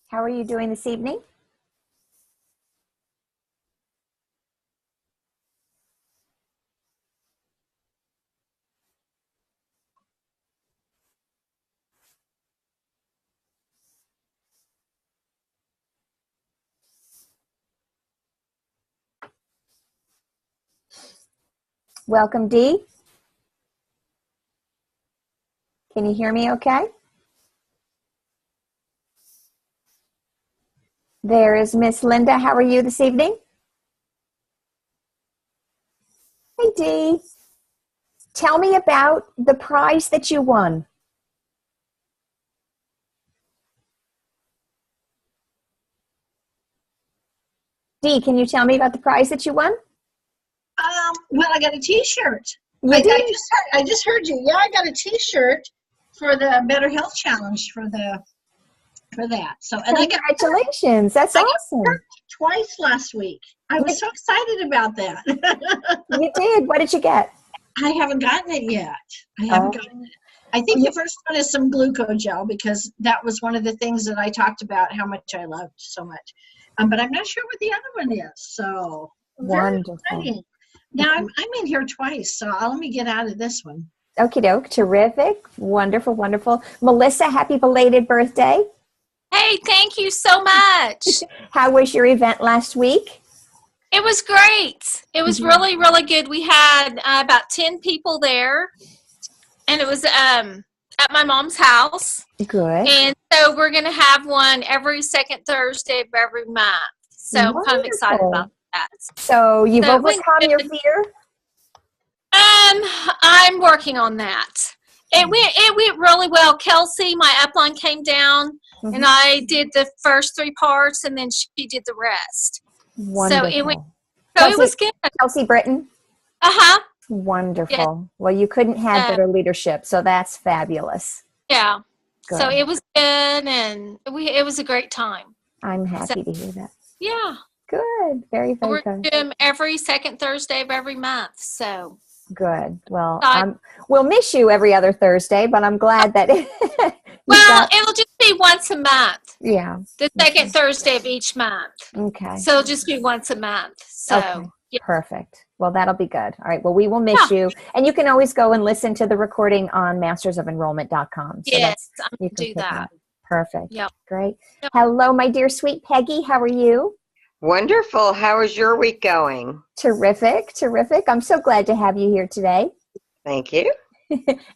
How are you doing this evening? Welcome, Dee. Can you hear me okay? There is Miss Linda. How are you this evening? Hey, Dee. Tell me about the prize that you won. Dee, can you tell me about the prize that you won? Well, I got a T-shirt. You did? I just heard you. Yeah, I got a T-shirt for the Better Health Challenge for that. So, and Congratulations. That's awesome. I got twice last week. I was so excited about that. You did. What did you get? I haven't gotten it yet. I think the first one is some glucogel because that was one of the things that I talked about how much I loved so much. But I'm not sure what the other one is. So wonderful. Very exciting. Now I'm in here twice, so let me get out of this one. Okie doke. Terrific. Wonderful, wonderful. Melissa, happy belated birthday. Hey, thank you so much. How was your event last week? It was great. It was really, really good. We had about 10 people there, and it was at my mom's house. Good. And so we're going to have one every second Thursday of every month. So I'm kind of excited about that. So you've overcome your fear? I'm working on that. It went really well. Kelsey, my upline, came down, and I did the first 3 parts, and then she did the rest. Wonderful. So it was good. Kelsey Britton? Uh-huh. Wonderful. Yeah. Well, you couldn't have better leadership, so that's fabulous. Yeah. Good. So it was good, and it was a great time. I'm happy to hear that. Yeah. Good. Very, very We're good. doing them every second Thursday of every month, so. Good. Well, we'll miss you every other Thursday, but I'm glad that it'll just be once a month. Yeah. The second Thursday of each month. Okay. So it'll just be once a month. So okay. Yeah. Perfect. Well, that'll be good. All right. Well, we will miss you. And you can always go and listen to the recording on mastersoфenrollment.com. So yes, I'm going to do that. Perfect. Yep. Great. Yep. Hello, my dear sweet Peggy. How are you? Wonderful. How is your week going? Terrific. Terrific. I'm so glad to have you here today. Thank you.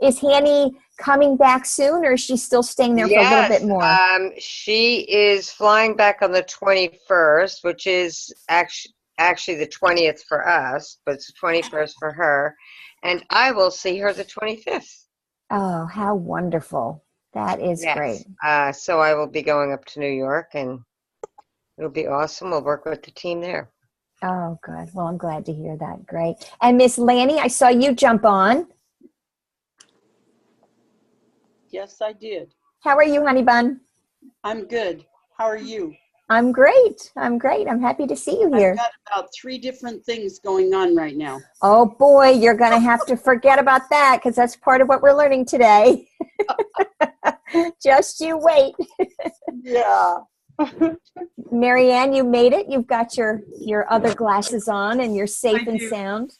Is Hanny coming back soon, or is she still staying there for a little bit more? She is flying back on the 21st, which is actually the 20th for us, but it's the 21st for her. And I will see her the 25th. Oh, how wonderful. That is great. So I will be going up to New York, and it'll be awesome. We'll work with the team there. Oh, good. Well, I'm glad to hear that. Great. And Miss Lanny, I saw you jump on. Yes, I did. How are you, honey bun? I'm good. How are you? I'm great. I'm great. I'm happy to see you here. I've got about 3 different things going on right now. Oh, boy, you're going to have to forget about that because that's part of what we're learning today. Just you wait. Yeah. Marianne, you made it. You've got your other glasses on and you're safe and sound.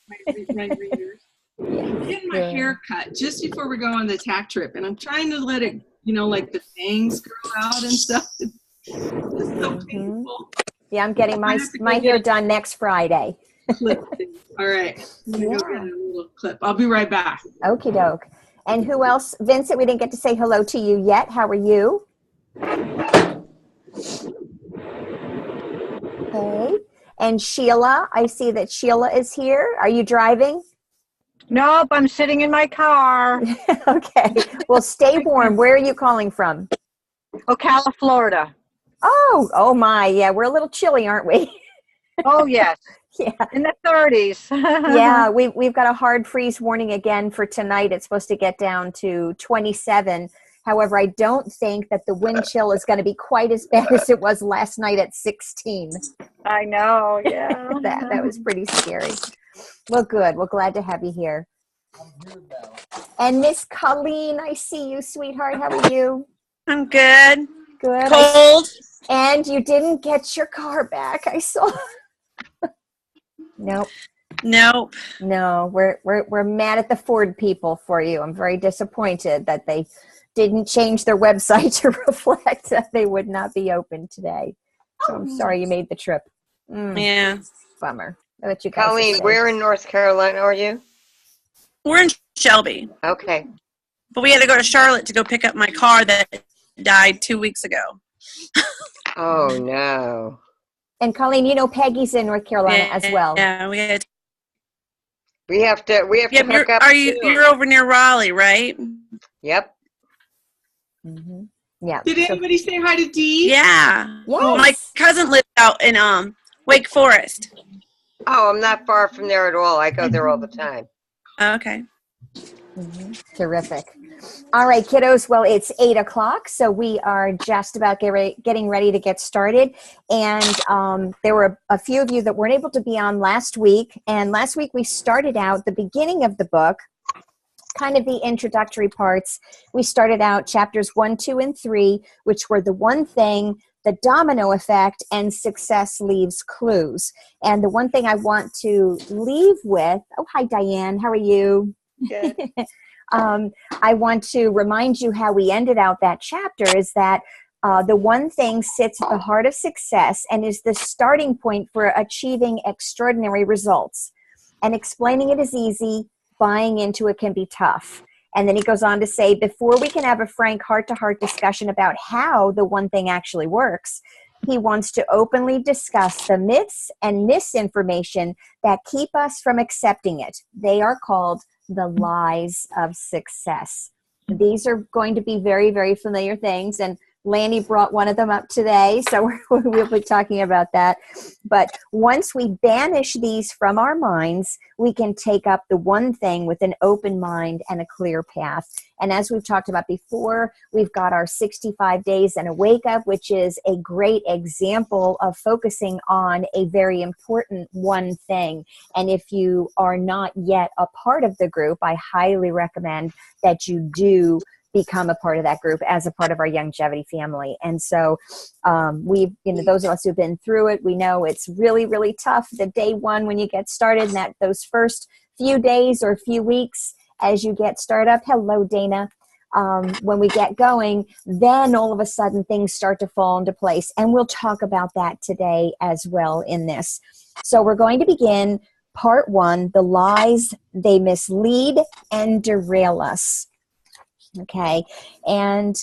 My readers. I'm getting my hair cut just before we go on the tack trip, and I'm trying to let it, like the bangs grow out and stuff. It's so painful. Yeah, I'm getting my hair done next Friday. Clip. All right. I'm going to go get a little clip. I'll be right back. Okie doke. And who else? Vincent, we didn't get to say hello to you yet. How are you? Okay. And Sheila, I see that Sheila is here. Are you driving? Nope, I'm sitting in my car. Okay. Well, stay warm. Where are you calling from? Ocala, Florida. Oh my. Yeah, we're a little chilly, aren't we? Oh, yes. Yeah. In the 30s. Yeah, we've got a hard freeze warning again for tonight. It's supposed to get down to 27. However, I don't think that the wind chill is going to be quite as bad as it was last night at 16. I know, yeah. That was pretty scary. Well, good. Well, glad to have you here. And Miss Colleen, I see you, sweetheart. How are you? I'm good. Good. Cold. And you didn't get your car back. I saw. Nope. Nope. No, we're mad at the Ford people for you. I'm very disappointed that they didn't change their website to reflect that they would not be open today. So I'm sorry you made the trip. Yeah. Bummer. I bet you guys Colleen, are where in North Carolina are you? We're in Shelby, Okay. but we had to go to Charlotte to go pick up my car that died 2 weeks ago. Oh, no. And Colleen, you know Peggy's in North Carolina as well. Yeah, we had. We have to pick up. You're over near Raleigh, right? Yep. Mm-hmm. Yeah. Did anybody say hi to Dee? Yeah. Yes. My cousin lives out in Wake Forest. Oh, I'm not far from there at all. I go there all the time. Okay. Mm-hmm. Terrific. All right, kiddos. Well, it's 8 o'clock, so we are just about getting ready to get started. And there were a few of you that weren't able to be on last week. And last week we started out the beginning of the book, kind of the introductory parts. We started out chapters 1, 2, and 3, which were the one thing, the domino effect, and success leaves clues. And the one thing I want to leave with, oh, hi, Diane. How are you? Good. I want to remind you how we ended out that chapter is that the one thing sits at the heart of success and is the starting point for achieving extraordinary results. And explaining it is easy, buying into it can be tough. And then he goes on to say, before we can have a frank heart-to-heart discussion about how the one thing actually works, he wants to openly discuss the myths and misinformation that keep us from accepting it. They are called the lies of success. These are going to be very, very familiar things. And Lanny brought one of them up today, so we'll be talking about that. But once we banish these from our minds, we can take up the one thing with an open mind and a clear path. And as we've talked about before, we've got our 65 days and a wake up, which is a great example of focusing on a very important one thing. And if you are not yet a part of the group, I highly recommend that you do become a part of that group as a part of our Longevity family. And so we've, those of us who've been through it, we know it's really, really tough the day one when you get started, and that those first few days or few weeks as you get started up. Hello, Dana. When we get going, then all of a sudden things start to fall into place. And we'll talk about that today as well in this. So we're going to begin part 1, the lies, they mislead and derail us. Okay, and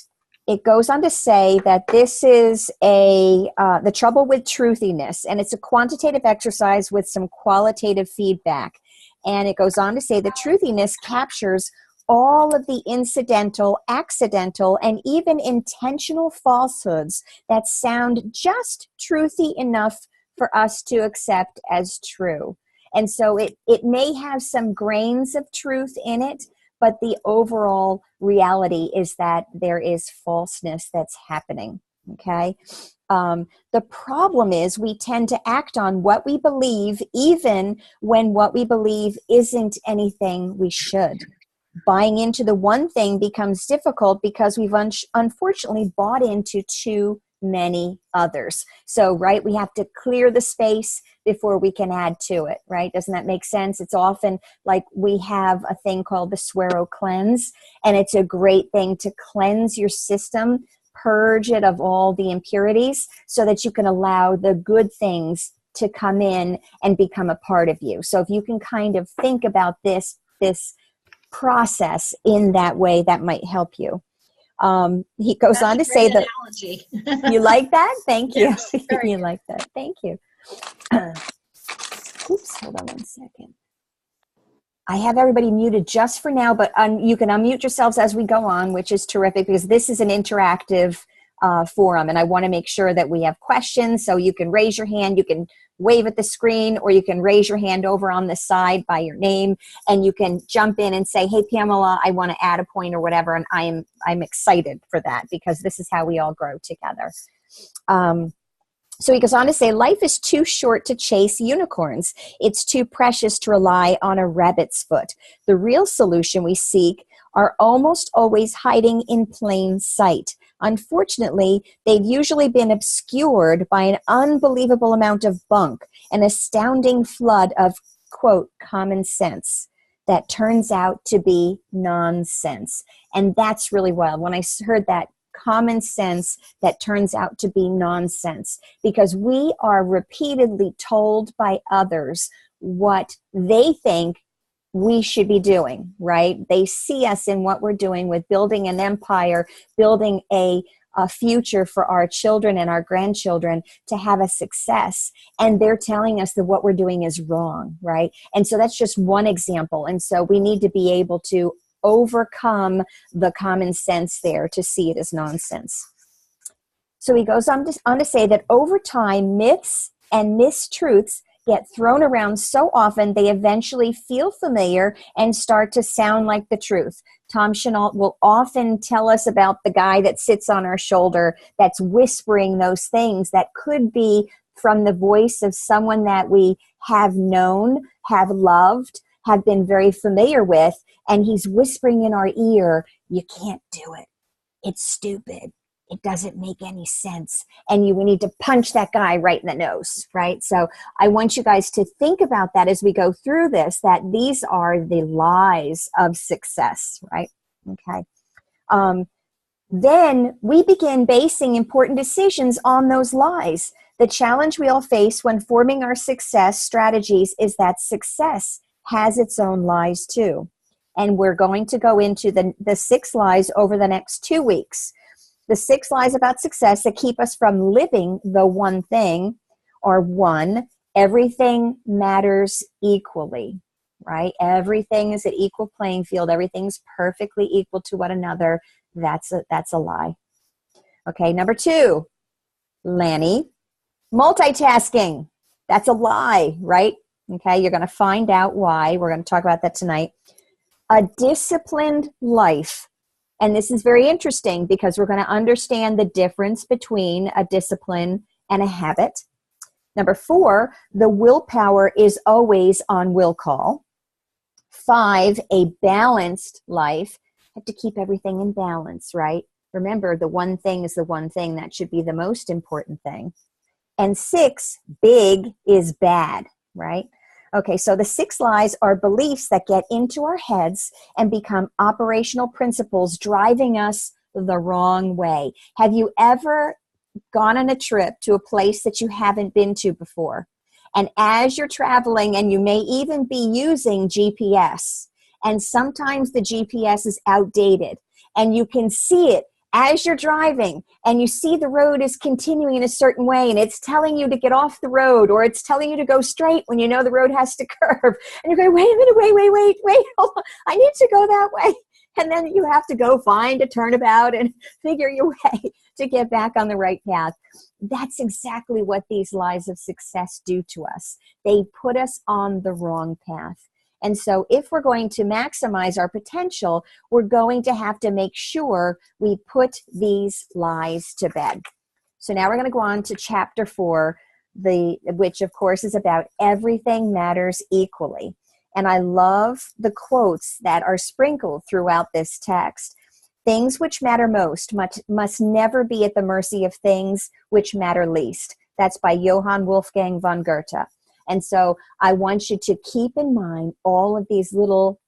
it goes on to say that this is the trouble with truthiness, and it's a quantitative exercise with some qualitative feedback. And it goes on to say that truthiness captures all of the incidental, accidental, and even intentional falsehoods that sound just truthy enough for us to accept as true. And so it may have some grains of truth in it, but the overall reality is that there is falseness that's happening, okay? The problem is we tend to act on what we believe even when what we believe isn't anything we should. Buying into the one thing becomes difficult because we've unfortunately bought into too many others. So, right, we have to clear the space before we can add to it, right? Doesn't that make sense? It's often like we have a thing called the Swero cleanse, and it's a great thing to cleanse your system, purge it of all the impurities so that you can allow the good things to come in and become a part of you. So if you can kind of think about this process in that way, that might help you. He goes on to say that analogy. You like that? Thank you. Yes, very You good. like that? Thank you. Oops, hold on one second. I have everybody muted just for now, but you can unmute yourselves as we go on, which is terrific because this is an interactive forum, and I want to make sure that we have questions. So you can raise your hand, you can wave at the screen, or you can raise your hand over on the side by your name, and you can jump in and say, "Hey, Pamela, I want to add a point," or whatever. And I'm excited for that because this is how we all grow together. So he goes on to say, life is too short to chase unicorns. It's too precious to rely on a rabbit's foot. The real solution we seek are almost always hiding in plain sight. Unfortunately, they've usually been obscured by an unbelievable amount of bunk, an astounding flood of, quote, common sense that turns out to be nonsense. And that's really wild. When I heard that, common sense that turns out to be nonsense, because we are repeatedly told by others what they think we should be doing, right? They see us in what we're doing with building an empire, building a future for our children and our grandchildren to have a success. And they're telling us that what we're doing is wrong, right? And so that's just one example. And so we need to be able to overcome the common sense there to see it as nonsense. So he goes on to say that over time, myths and mistruths get thrown around so often they eventually feel familiar and start to sound like the truth. Tom Chenault will often tell us about the guy that sits on our shoulder that's whispering those things that could be from the voice of someone that we have known, have loved, have been very familiar with, and he's whispering in our ear, you can't do it. It's stupid. It doesn't make any sense. And we need to punch that guy right in the nose, right? So I want you guys to think about that as we go through this, that these are the lies of success, right? Okay. Then we begin basing important decisions on those lies. The challenge we all face when forming our success strategies is that success has its own lies too. And we're going to go into the 6 lies over the next 2 weeks. The 6 lies about success that keep us from living the one thing are: 1, everything matters equally, right? Everything is an equal playing field. Everything's perfectly equal to one another. That's a lie. Okay, number 2, Lanny, multitasking. That's a lie, right? Okay, you're going to find out why. We're going to talk about that tonight. A disciplined life. And this is very interesting because we're going to understand the difference between a discipline and a habit. Number 4, the willpower is always on will call. 5, a balanced life. Have to keep everything in balance, right? Remember, the one thing is the one thing. That should be the most important thing. And 6, big is bad, right? Okay, so the 6 lies are beliefs that get into our heads and become operational principles driving us the wrong way. Have you ever gone on a trip to a place that you haven't been to before? And as you're traveling, and you may even be using GPS, and sometimes the GPS is outdated, and you can see it as you're driving, and you see the road is continuing in a certain way, and it's telling you to get off the road, or it's telling you to go straight when you know the road has to curve. And you're going, wait a minute, wait, hold on. I need to go that way. And then you have to go find a turnabout and figure your way to get back on the right path. That's exactly what these lies of success do to us. They put us on the wrong path. And so if we're going to maximize our potential, we're going to have to make sure we put these lies to bed. So now we're going to go on to chapter 4, which of course is about everything matters equally. And I love the quotes that are sprinkled throughout this text. Things which matter most must never be at the mercy of things which matter least. That's by Johann Wolfgang von Goethe. And so I want you to keep in mind all of these little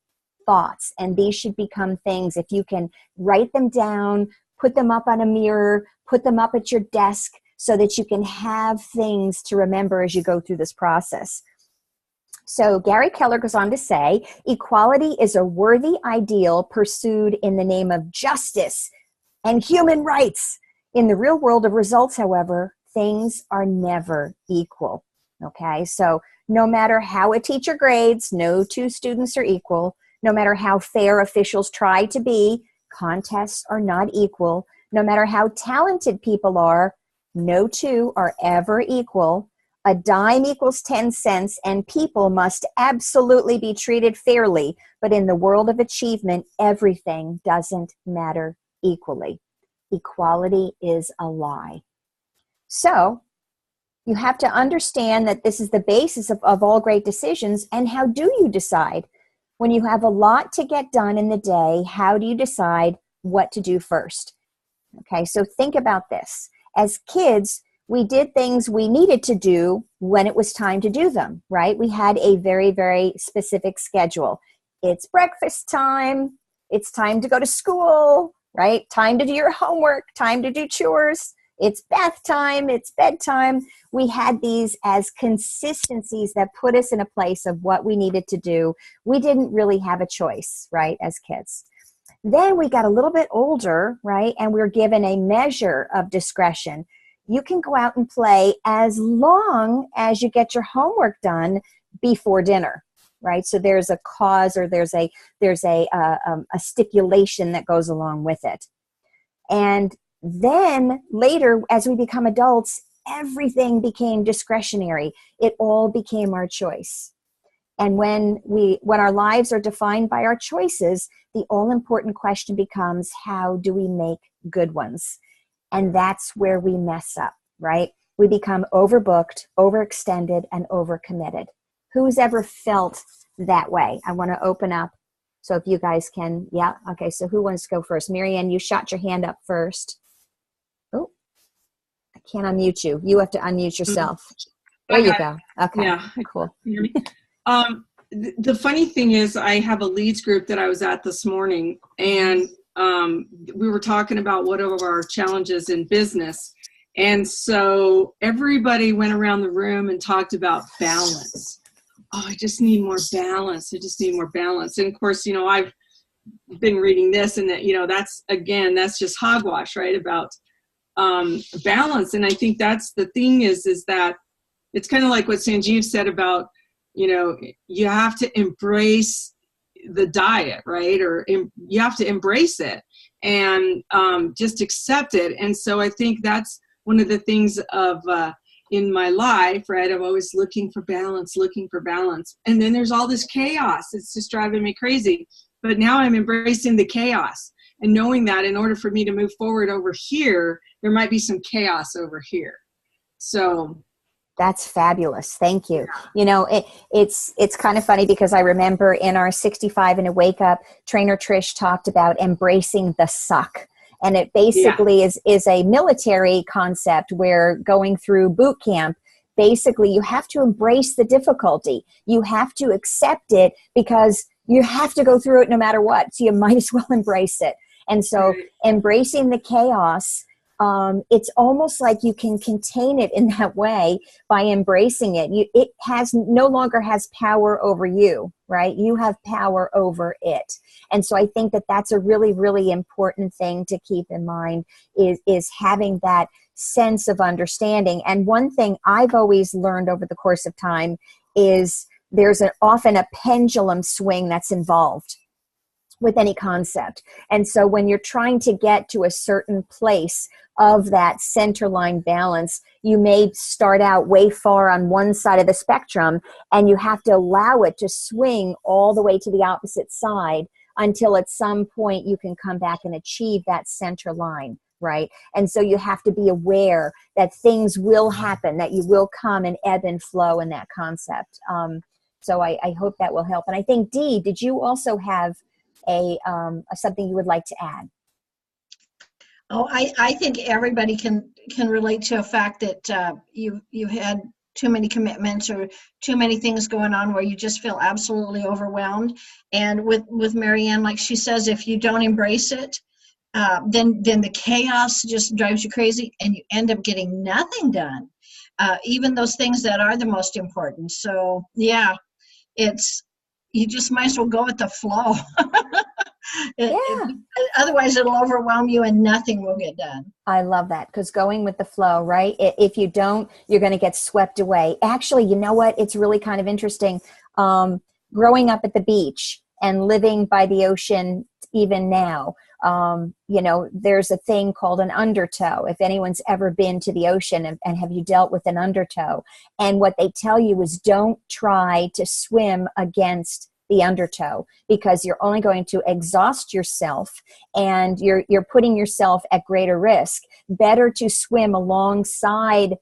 thoughts, and these should become things. If you can write them down, put them up on a mirror, put them up at your desk so that you can have things to remember as you go through this process. So Gary Keller goes on to say, equality is a worthy ideal pursued in the name of justice and human rights. In the real world of results, however, things are never equal. Okay, so no matter how a teacher grades, no 2 students are equal. No matter how fair officials try to be, contests are not equal. No matter how talented people are, no 2 are ever equal. A dime equals 10 cents, and people must absolutely be treated fairly. But in the world of achievement, everything doesn't matter equally. Equality is a lie. So you have to understand that this is the basis of all great decisions. And how do you decide? When you have a lot to get done in the day, how do you decide what to do first? Okay, so think about this. As kids, we did things we needed to do when it was time to do them, right? We had a very, very specific schedule. It's breakfast time. It's time to go to school, right? Time to do your homework, time to do chores. It's bath time, it's bedtime. We had these as consistencies that put us in a place of what we needed to do. We didn't really have a choice, right, as kids. Then we got a little bit older, right, and we were given a measure of discretion. You can go out and play as long as you get your homework done before dinner, right? So there's a cause, or there's a stipulation that goes along with it. And then later, as we become adults, everything became discretionary. It all became our choice. And when our lives are defined by our choices, the all important question becomes, how do we make good ones? And that's where we mess up, right? We become overbooked, overextended, and overcommitted. Who's ever felt that way? I want to open up. So if you guys can, yeah. Okay, so who wants to go first? Marianne, you shot your hand up first. Oh, I can't unmute you. You have to unmute yourself. There you go. Okay, Yeah. cool. Can you hear me? The funny thing is, I have a leads group that I was at this morning, and we were talking about what are our challenges in business. And so everybody went around the room and talked about balance. Oh, I just need more balance. I just need more balance. And of course, I've been reading this, and that, that's just hogwash, right? About balance. And I think that's the thing is that it's kind of like what Sanjeev said about, you have to embrace the diet, right? Or you have to embrace it and just accept it. And so I think that's one of the things of in my life, right? I'm always looking for balance. And then there's all this chaos. It's just driving me crazy. But now I'm embracing the chaos and knowing that in order for me to move forward over here, there might be some chaos over here. So that's fabulous. Thank you. It's kind of funny because I remember in our 65 and a Wake Up, Trainer Trish talked about embracing the suck. And it basically is a military concept where going through boot camp, basically you have to embrace the difficulty. You have to accept it because you have to go through it no matter what. So you might as well embrace it. And so embracing the chaos, it's almost like you can contain it in that way by embracing it. It no longer has power over you, right? You have power over it. And so I think that that's a really, really important thing to keep in mind is having that sense of understanding. And one thing I've always learned over the course of time is there's often a pendulum swing that's involved with any concept. And so when you're trying to get to a certain place of that centerline balance, you may start out way far on one side of the spectrum, and you have to allow it to swing all the way to the opposite side until at some point you can come back and achieve that center line, right? And so you have to be aware that things will happen, that you will come and ebb and flow in that concept. So I hope that will help. And I think, Dee, did you also have something you would like to add? Oh, I think everybody can relate to a fact that you had too many commitments or too many things going on where you just feel absolutely overwhelmed. And with Marianne, like she says, if you don't embrace it, then the chaos just drives you crazy, and you end up getting nothing done, even those things that are the most important. So yeah, you just might as well go with the flow. Otherwise it'll overwhelm you and nothing will get done. I love that, because going with the flow, right? If you don't, you're going to get swept away. Actually, you know what? It's really kind of interesting. Growing up at the beach and living by the ocean even now, there's a thing called an undertow. If anyone's ever been to the ocean and have you dealt with an undertow? And what they tell you is don't try to swim against the undertow, because you're only going to exhaust yourself and you're putting yourself at greater risk. Better to swim alongside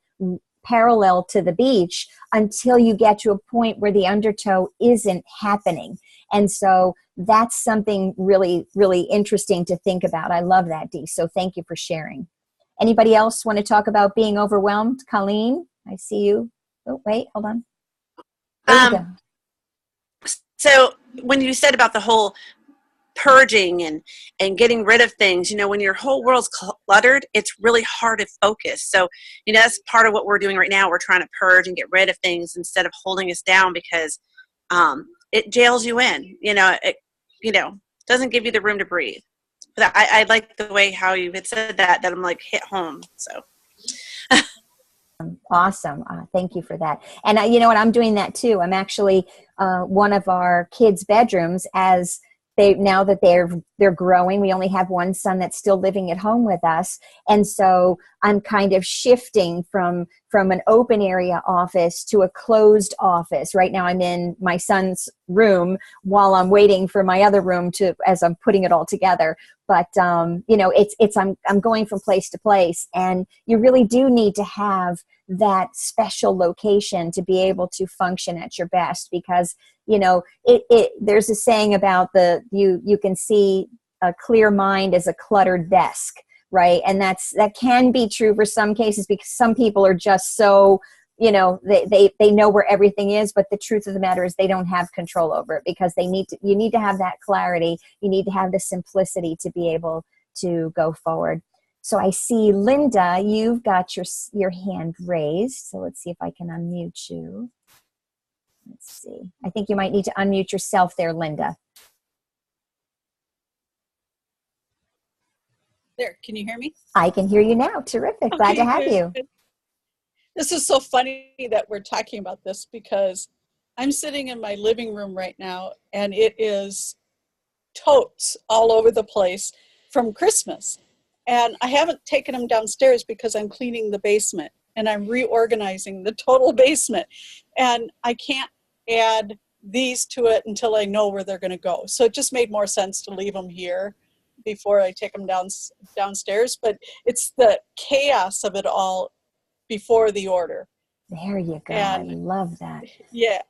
parallel to the beach until you get to a point where the undertow isn't happening. And so that's something really, really interesting to think about. I love that, Dee. So thank you for sharing. Anybody else want to talk about being overwhelmed? Colleen, I see you. Oh, wait, hold on. There you go. So when you said about the whole purging and getting rid of things, when your whole world's cluttered, it's really hard to focus. So, that's part of what we're doing right now. We're trying to purge and get rid of things instead of holding us down, because it jails you in. It doesn't give you the room to breathe. But I like the way how you had said that I'm like hit home. So awesome. Thank you for that. And you know what? I'm doing that too. I'm actually one of our kids' bedrooms, as now that they're growing. We only have one son that's still living at home with us, and so I'm kind of shifting from an open area office to a closed office. Right now, I'm in my son's room while I'm waiting for my other room as I'm putting it all together. But I'm going from place to place, and you really do need to have that special location to be able to function at your best, because there's a saying about you can see a clear mind as a cluttered desk, right? And that can be true for some cases, because some people are just so they know where everything is, but the truth of the matter is they don't have control over it, because you need to have that clarity. You need to have the simplicity to be able to go forward. So I see, Linda, you've got your hand raised. So let's see if I can unmute you. Let's see. I think you might need to unmute yourself there, Linda. There, can you hear me? I can hear you now. Terrific. Glad to have you. This is so funny that we're talking about this, because I'm sitting in my living room right now, and it is totes all over the place from Christmas. And I haven't taken them downstairs because I'm cleaning the basement and I'm reorganizing the total basement. And I can't add these to it until I know where they're going to go. So it just made more sense to leave them here before I take them downstairs. But it's the chaos of it all before the order. There you go. I love that. Yeah.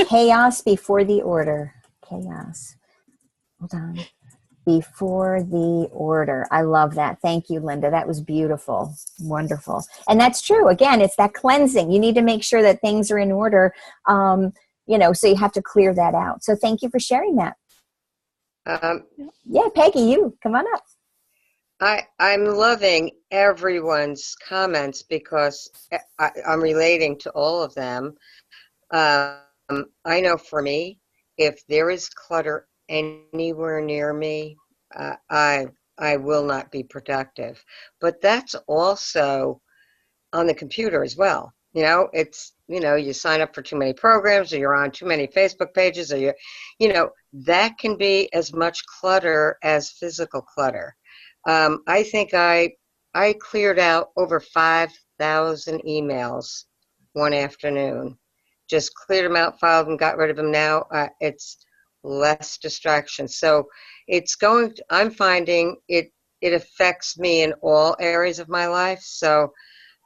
Chaos before the order. Chaos. Hold on. Before the order. I love that. Thank you, Linda. That was beautiful. Wonderful. And that's true. Again, it's that cleansing. You need to make sure that things are in order, so you have to clear that out. So thank you for sharing that. Yeah, Peggy, you come on up. I'm loving everyone's comments, because I'm relating to all of them. I know for me, if there is clutter anywhere near me, I will not be productive. But that's also on the computer as well. It's, you sign up for too many programs, or you're on too many Facebook pages, or that can be as much clutter as physical clutter. I think I cleared out over 5,000 emails one afternoon. Just cleared them out, filed them, got rid of them. Now it's less distraction. So I'm finding it affects me in all areas of my life. So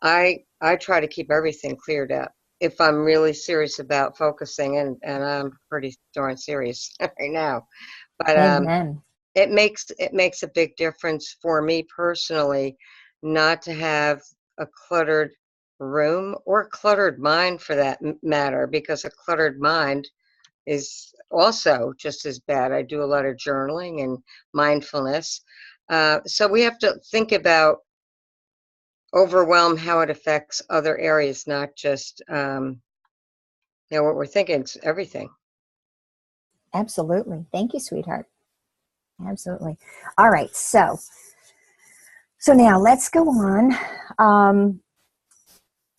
I try to keep everything cleared out if I'm really serious about focusing, and I'm pretty darn serious right now. But Amen. It makes a big difference for me personally, not to have a cluttered room, or a cluttered mind for that matter, because a cluttered mind is also just as bad. I do a lot of journaling and mindfulness. So we have to think about overwhelm, how it affects other areas, not just what we're thinking. It's everything. Absolutely. Thank you, sweetheart. Absolutely. All right. So now let's go on.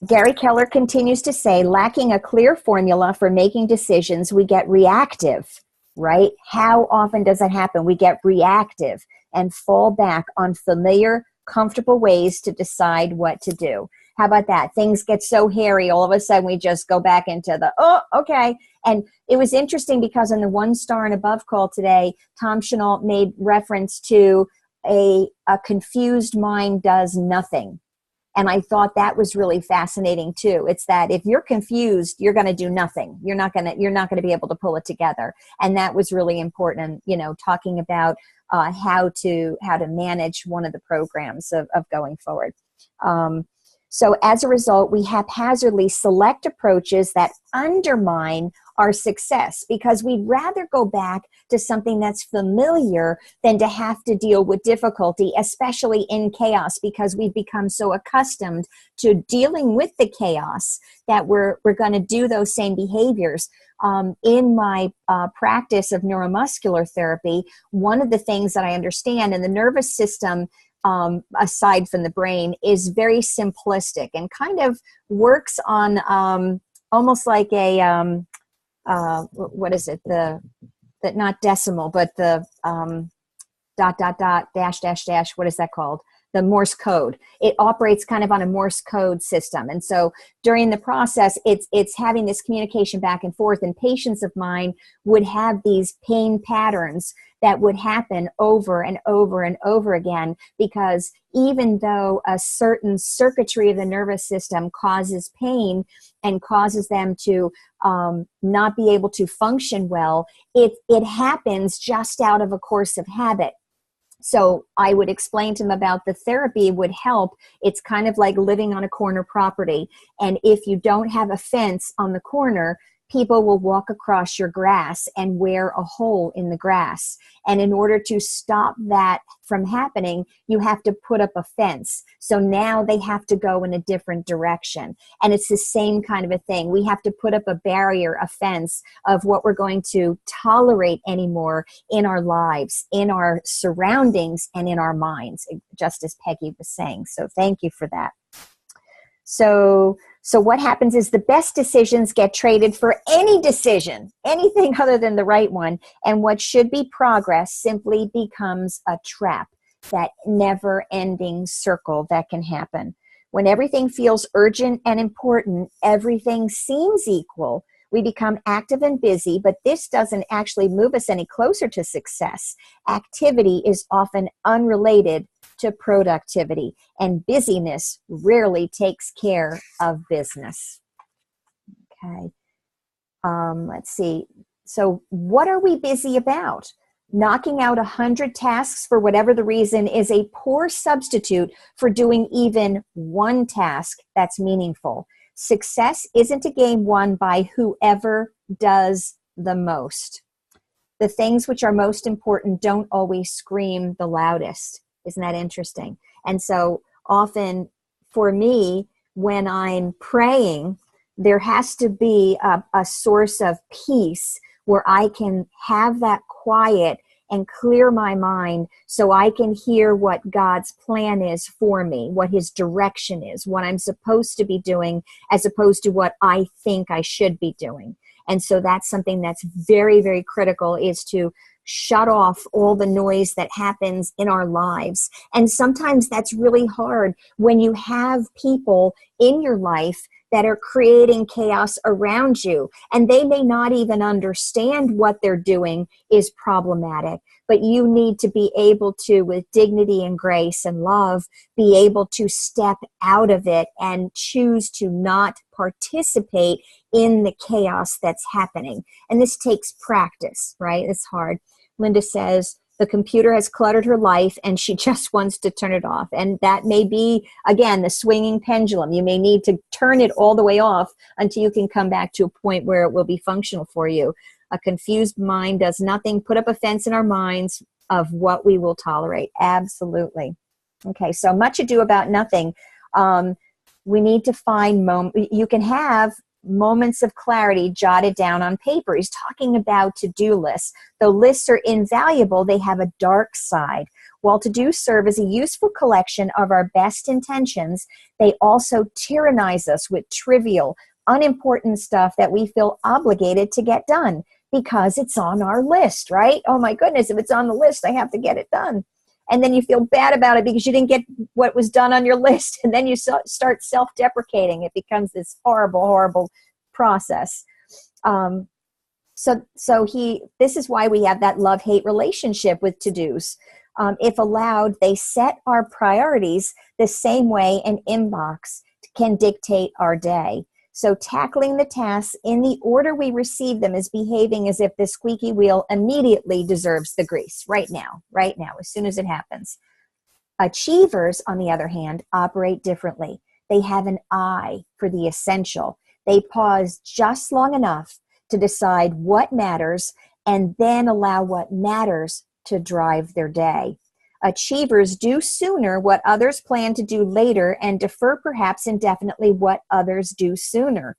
Gary Keller continues to say, lacking a clear formula for making decisions, we get reactive, right? How often does that happen? We get reactive and fall back on familiar, comfortable ways to decide what to do. How about that? Things get so hairy, all of a sudden we just go back into okay. And it was interesting, because in the 1-star and above call today, Tom Chenault made reference to a confused mind does nothing. And I thought that was really fascinating too. It's that if you're confused, you're going to do nothing. You're not going to be able to pull it together. And that was really important, talking about how to manage one of the programs of going forward. So as a result, we haphazardly select approaches that undermine our success because we'd rather go back to something that's familiar than to have to deal with difficulty, especially in chaos, because we've become so accustomed to dealing with the chaos that we're going to do those same behaviors. In my practice of neuromuscular therapy, one of the things that I understand in the nervous system, aside from the brain, is very simplistic and kind of works on almost like a what is it, not decimal, but the dot dot dot dash dash dash, what is that called, the Morse code. It operates kind of on a Morse code system. And so during the process, it's having this communication back and forth, and patients of mine would have these pain patterns that would happen over and over and over again, because even though a certain circuitry of the nervous system causes pain and causes them to not be able to function well, it happens just out of a course of habit. So I would explain to them about the therapy would help. It's kind of like living on a corner property. And if you don't have a fence on the corner, people will walk across your grass and wear a hole in the grass. And in order to stop that from happening, you have to put up a fence. So now they have to go in a different direction. And it's the same kind of a thing. We have to put up a barrier, a fence of what we're going to tolerate anymore in our lives, in our surroundings, and in our minds, just as Peggy was saying. So thank you for that. So what happens is the best decisions get traded for any decision, anything other than the right one. And what should be progress simply becomes a trap, that never-ending circle that can happen. When everything feels urgent and important, everything seems equal. We become active and busy, but this doesn't actually move us any closer to success. Activity is often unrelated to productivity, and busyness rarely takes care of business. Okay. Let's see. So what are we busy about? Knocking out 100 tasks for whatever the reason is a poor substitute for doing even one task that's meaningful. Success isn't a game won by whoever does the most. The things which are most important don't always scream the loudest. Isn't that interesting? And so often for me, when I'm praying, there has to be a source of peace where I can have that quiet and clear my mind so I can hear what God's plan is for me, what his direction is, what I'm supposed to be doing, as opposed to what I think I should be doing. And so that's something that's very, very critical, is to shut off all the noise that happens in our lives. And sometimes that's really hard when you have people in your life that are creating chaos around you, and they may not even understand what they're doing is problematic, but you need to be able to, with dignity and grace and love, be able to step out of it and choose to not participate in the chaos that's happening. And this takes practice, right? It's hard. Linda says, the computer has cluttered her life and she just wants to turn it off. And that may be, again, the swinging pendulum. You may need to turn it all the way off until you can come back to a point where it will be functional for you. A confused mind does nothing. Put up a fence in our minds of what we will tolerate. Absolutely. Okay, so much ado about nothing. We need to find you can have moments of clarity jotted down on paper. He's talking about to-do lists. Though lists are invaluable, they have a dark side. While to-dos serve as a useful collection of our best intentions, they also tyrannize us with trivial, unimportant stuff that we feel obligated to get done because it's on our list, right? Oh my goodness, if it's on the list, I have to get it done. And then you feel bad about it because you didn't get what was done on your list. And then you start self-deprecating. It becomes this horrible, horrible process. This is why we have that love-hate relationship with to-dos. If allowed, they set our priorities the same way an inbox can dictate our day. So tackling the tasks in the order we receive them is behaving as if the squeaky wheel immediately deserves the grease right now, as soon as it happens. Achievers, on the other hand, operate differently. They have an eye for the essential. They pause just long enough to decide what matters and then allow what matters to drive their day. Achievers do sooner what others plan to do later and defer perhaps indefinitely what others do sooner.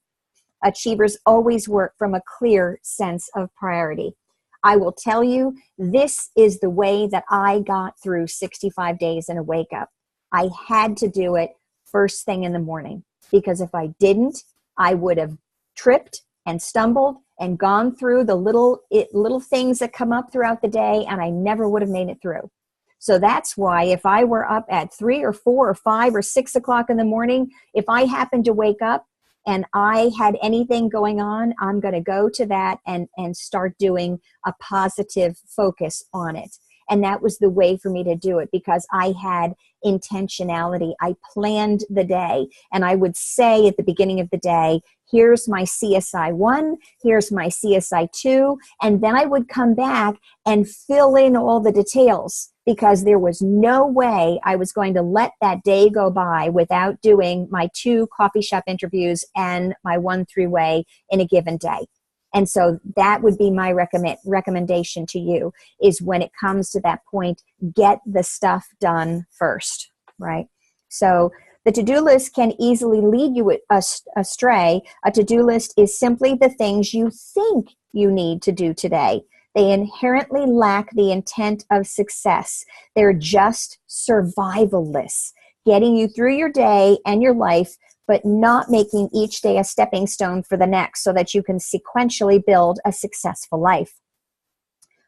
Achievers always work from a clear sense of priority. I will tell you, this is the way that I got through 65 days in a wake up. I had to do it first thing in the morning, because if I didn't, I would have tripped and stumbled and gone through the little things that come up throughout the day, and I never would have made it through. So that's why if I were up at 3 or 4 or 5 or 6 o'clock in the morning, if I happened to wake up and I had anything going on, I'm going to go to that and start doing a positive focus on it. And that was the way for me to do it, because I had intentionality. I planned the day, and I would say at the beginning of the day, here's my CSI 1, here's my CSI 2, and then I would come back and fill in all the details, because there was no way I was going to let that day go by without doing my 2 coffee shop interviews and my 1 3-way in a given day. And so that would be my recommendation to you, is when it comes to that point, get the stuff done first, right? So the to-do list can easily lead you astray. A to-do list is simply the things you think you need to do today. They inherently lack the intent of success. They're just survival lists, getting you through your day and your life, but not making each day a stepping stone for the next, so that you can sequentially build a successful life.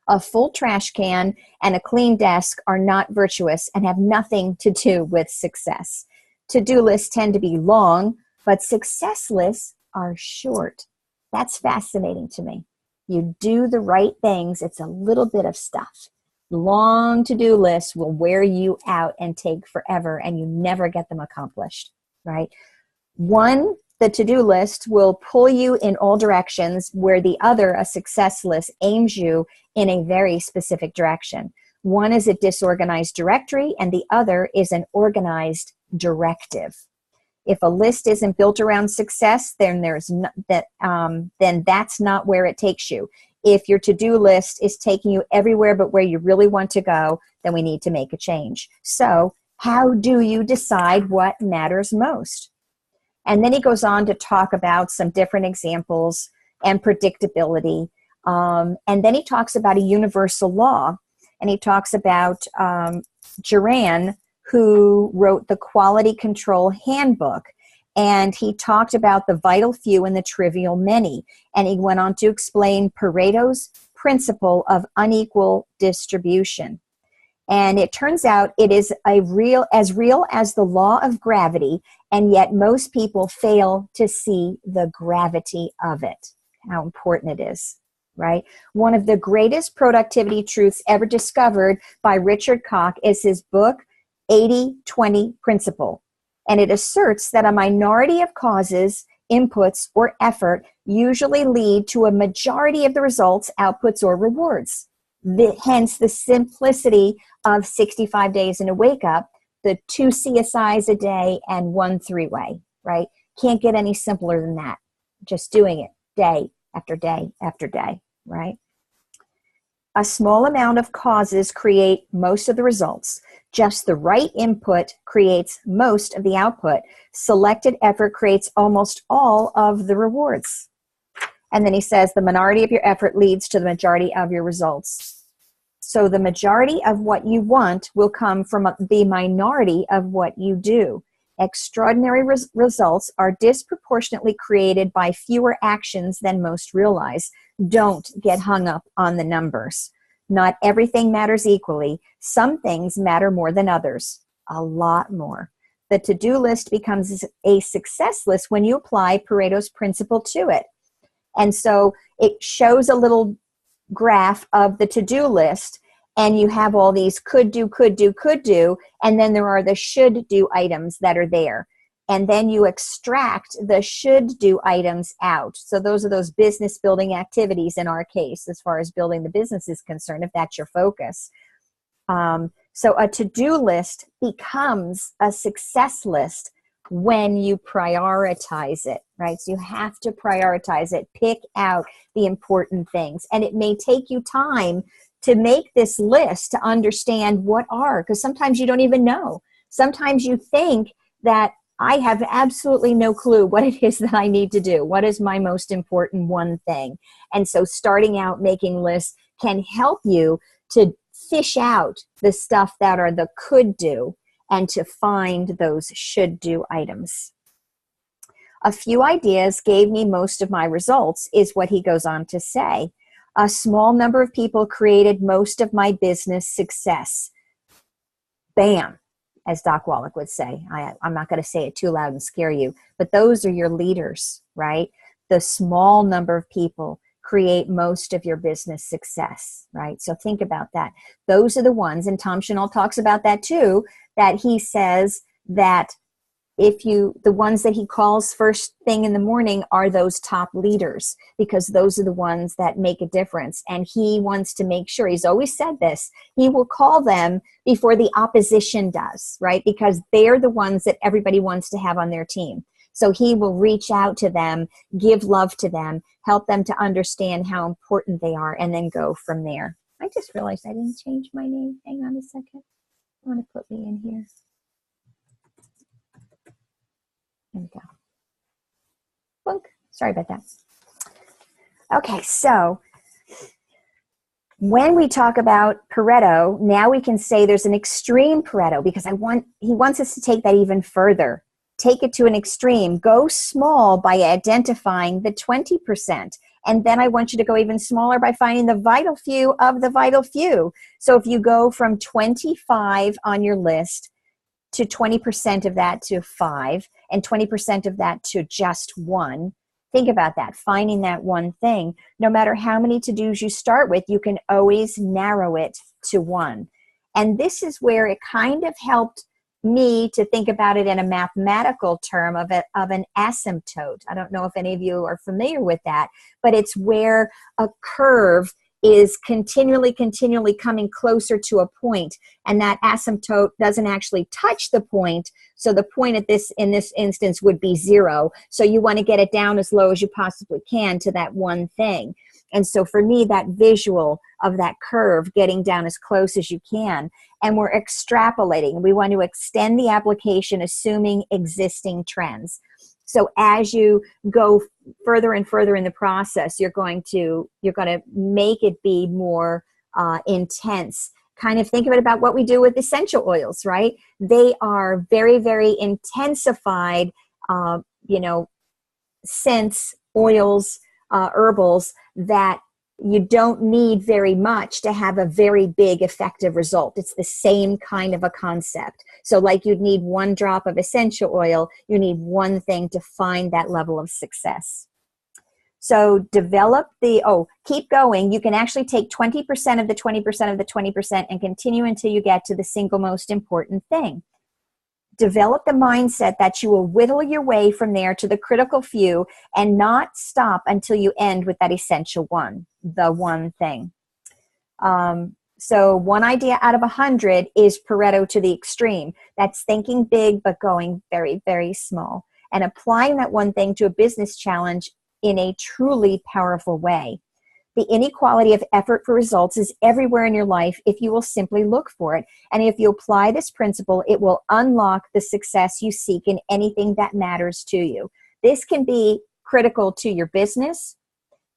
A full trash can and a clean desk are not virtuous and have nothing to do with success. To-do lists tend to be long, but success lists are short. That's fascinating to me. You do the right things, it's a little bit of stuff. Long to-do lists will wear you out and take forever, and you never get them accomplished, right? One, the to-do list will pull you in all directions, where the other, a success list, aims you in a very specific direction. One is a disorganized directory, and the other is an organized directive. If a list isn't built around success, then then that's not where it takes you. If your to-do list is taking you everywhere but where you really want to go, then we need to make a change. So, how do you decide what matters most? And then he goes on to talk about some different examples and predictability. And then he talks about a universal law. And he talks about Duran, who wrote the Quality Control Handbook. And he talked about the vital few and the trivial many. And he went on to explain Pareto's principle of unequal distribution. And it turns out it is as real as the law of gravity, and yet most people fail to see the gravity of it, how important it is, right? One of the greatest productivity truths ever discovered by Richard Koch is his book, 80-20 Principle. And it asserts that a minority of causes, inputs, or effort usually lead to a majority of the results, outputs, or rewards. Hence the simplicity of 65 days in a wake up, the 2 CSIs a day and 1 3-way, right? Can't get any simpler than that. Just doing it day after day after day, right? A small amount of causes create most of the results. Just the right input creates most of the output. Selected effort creates almost all of the rewards. And then he says the minority of your effort leads to the majority of your results. So the majority of what you want will come from the minority of what you do. Extraordinary results are disproportionately created by fewer actions than most realize. Don't get hung up on the numbers. Not everything matters equally. Some things matter more than others, a lot more. The to-do list becomes a success list when you apply Pareto's principle to it. And so it shows a little graph of the to-do list, and you have all these could do, could do, could do, and then there are the should do items that are there. And then you extract the should do items out. So those are those business building activities in our case, as far as building the business is concerned, if that's your focus. So a to-do list becomes a success list when you prioritize it, right? So you have to prioritize it, pick out the important things. And it may take you time to make this list to understand what are, because sometimes you don't even know. Sometimes you think that I have absolutely no clue what it is that I need to do. What is my most important one thing? And so starting out making lists can help you to fish out the stuff that are the could do and to find those should do items. A few ideas gave me most of my results, is what he goes on to say. A small number of people created most of my business success. Bam, as Doc Wallach would say. I'm not going to say it too loud and scare you, but those are your leaders, right? The small number of people create most of your business success, right? So think about that. Those are the ones, and Tom Chanel talks about that too, that he says that the ones that he calls first thing in the morning are those top leaders, because those are the ones that make a difference. And he wants to make sure, he's always said this, he will call them before the opposition does, right? Because they're the ones that everybody wants to have on their team. So he will reach out to them, give love to them, help them to understand how important they are, and then go from there. I just realized I didn't change my name. Hang on a second. I want to put me in here. There we go. Boink. Sorry about that. Okay, so when we talk about Pareto, now we can say there's an extreme Pareto, because he wants us to take that even further. Take it to an extreme. Go small by identifying the 20%. And then I want you to go even smaller by finding the vital few of the vital few. So if you go from 25 on your list to 20% of that to 5, and 20% of that to just 1. Think about that, finding that one thing. No matter how many to-dos you start with, you can always narrow it to 1. And this is where it kind of helped me to think about it in a mathematical term of an asymptote. I don't know if any of you are familiar with that, but it's where a curve is continually coming closer to a point, and that asymptote doesn't actually touch the point. So the point in this instance would be 0. So you want to get it down as low as you possibly can to that one thing. And so for me, that visual of that curve getting down as close as you can, and we're extrapolating. We want to extend the application assuming existing trends. So as you go further and further in the process, you're going to make it be more intense. Kind of think of it about what we do with essential oils, right? They are very, very intensified, scents, oils, herbals that you don't need very much to have a very big effective result. It's the same kind of a concept. So like you'd need 1 drop of essential oil, you need one thing to find that level of success. So keep going. You can actually take 20% of the 20% of the 20% and continue until you get to the single most important thing. Develop the mindset that you will whittle your way from there to the critical few and not stop until you end with that essential one, the one thing. So one idea out of 100 is Pareto to the extreme. That's thinking big but going very, very small, and applying that one thing to a business challenge in a truly powerful way. The inequality of effort for results is everywhere in your life if you will simply look for it. And if you apply this principle, it will unlock the success you seek in anything that matters to you. This can be critical to your business,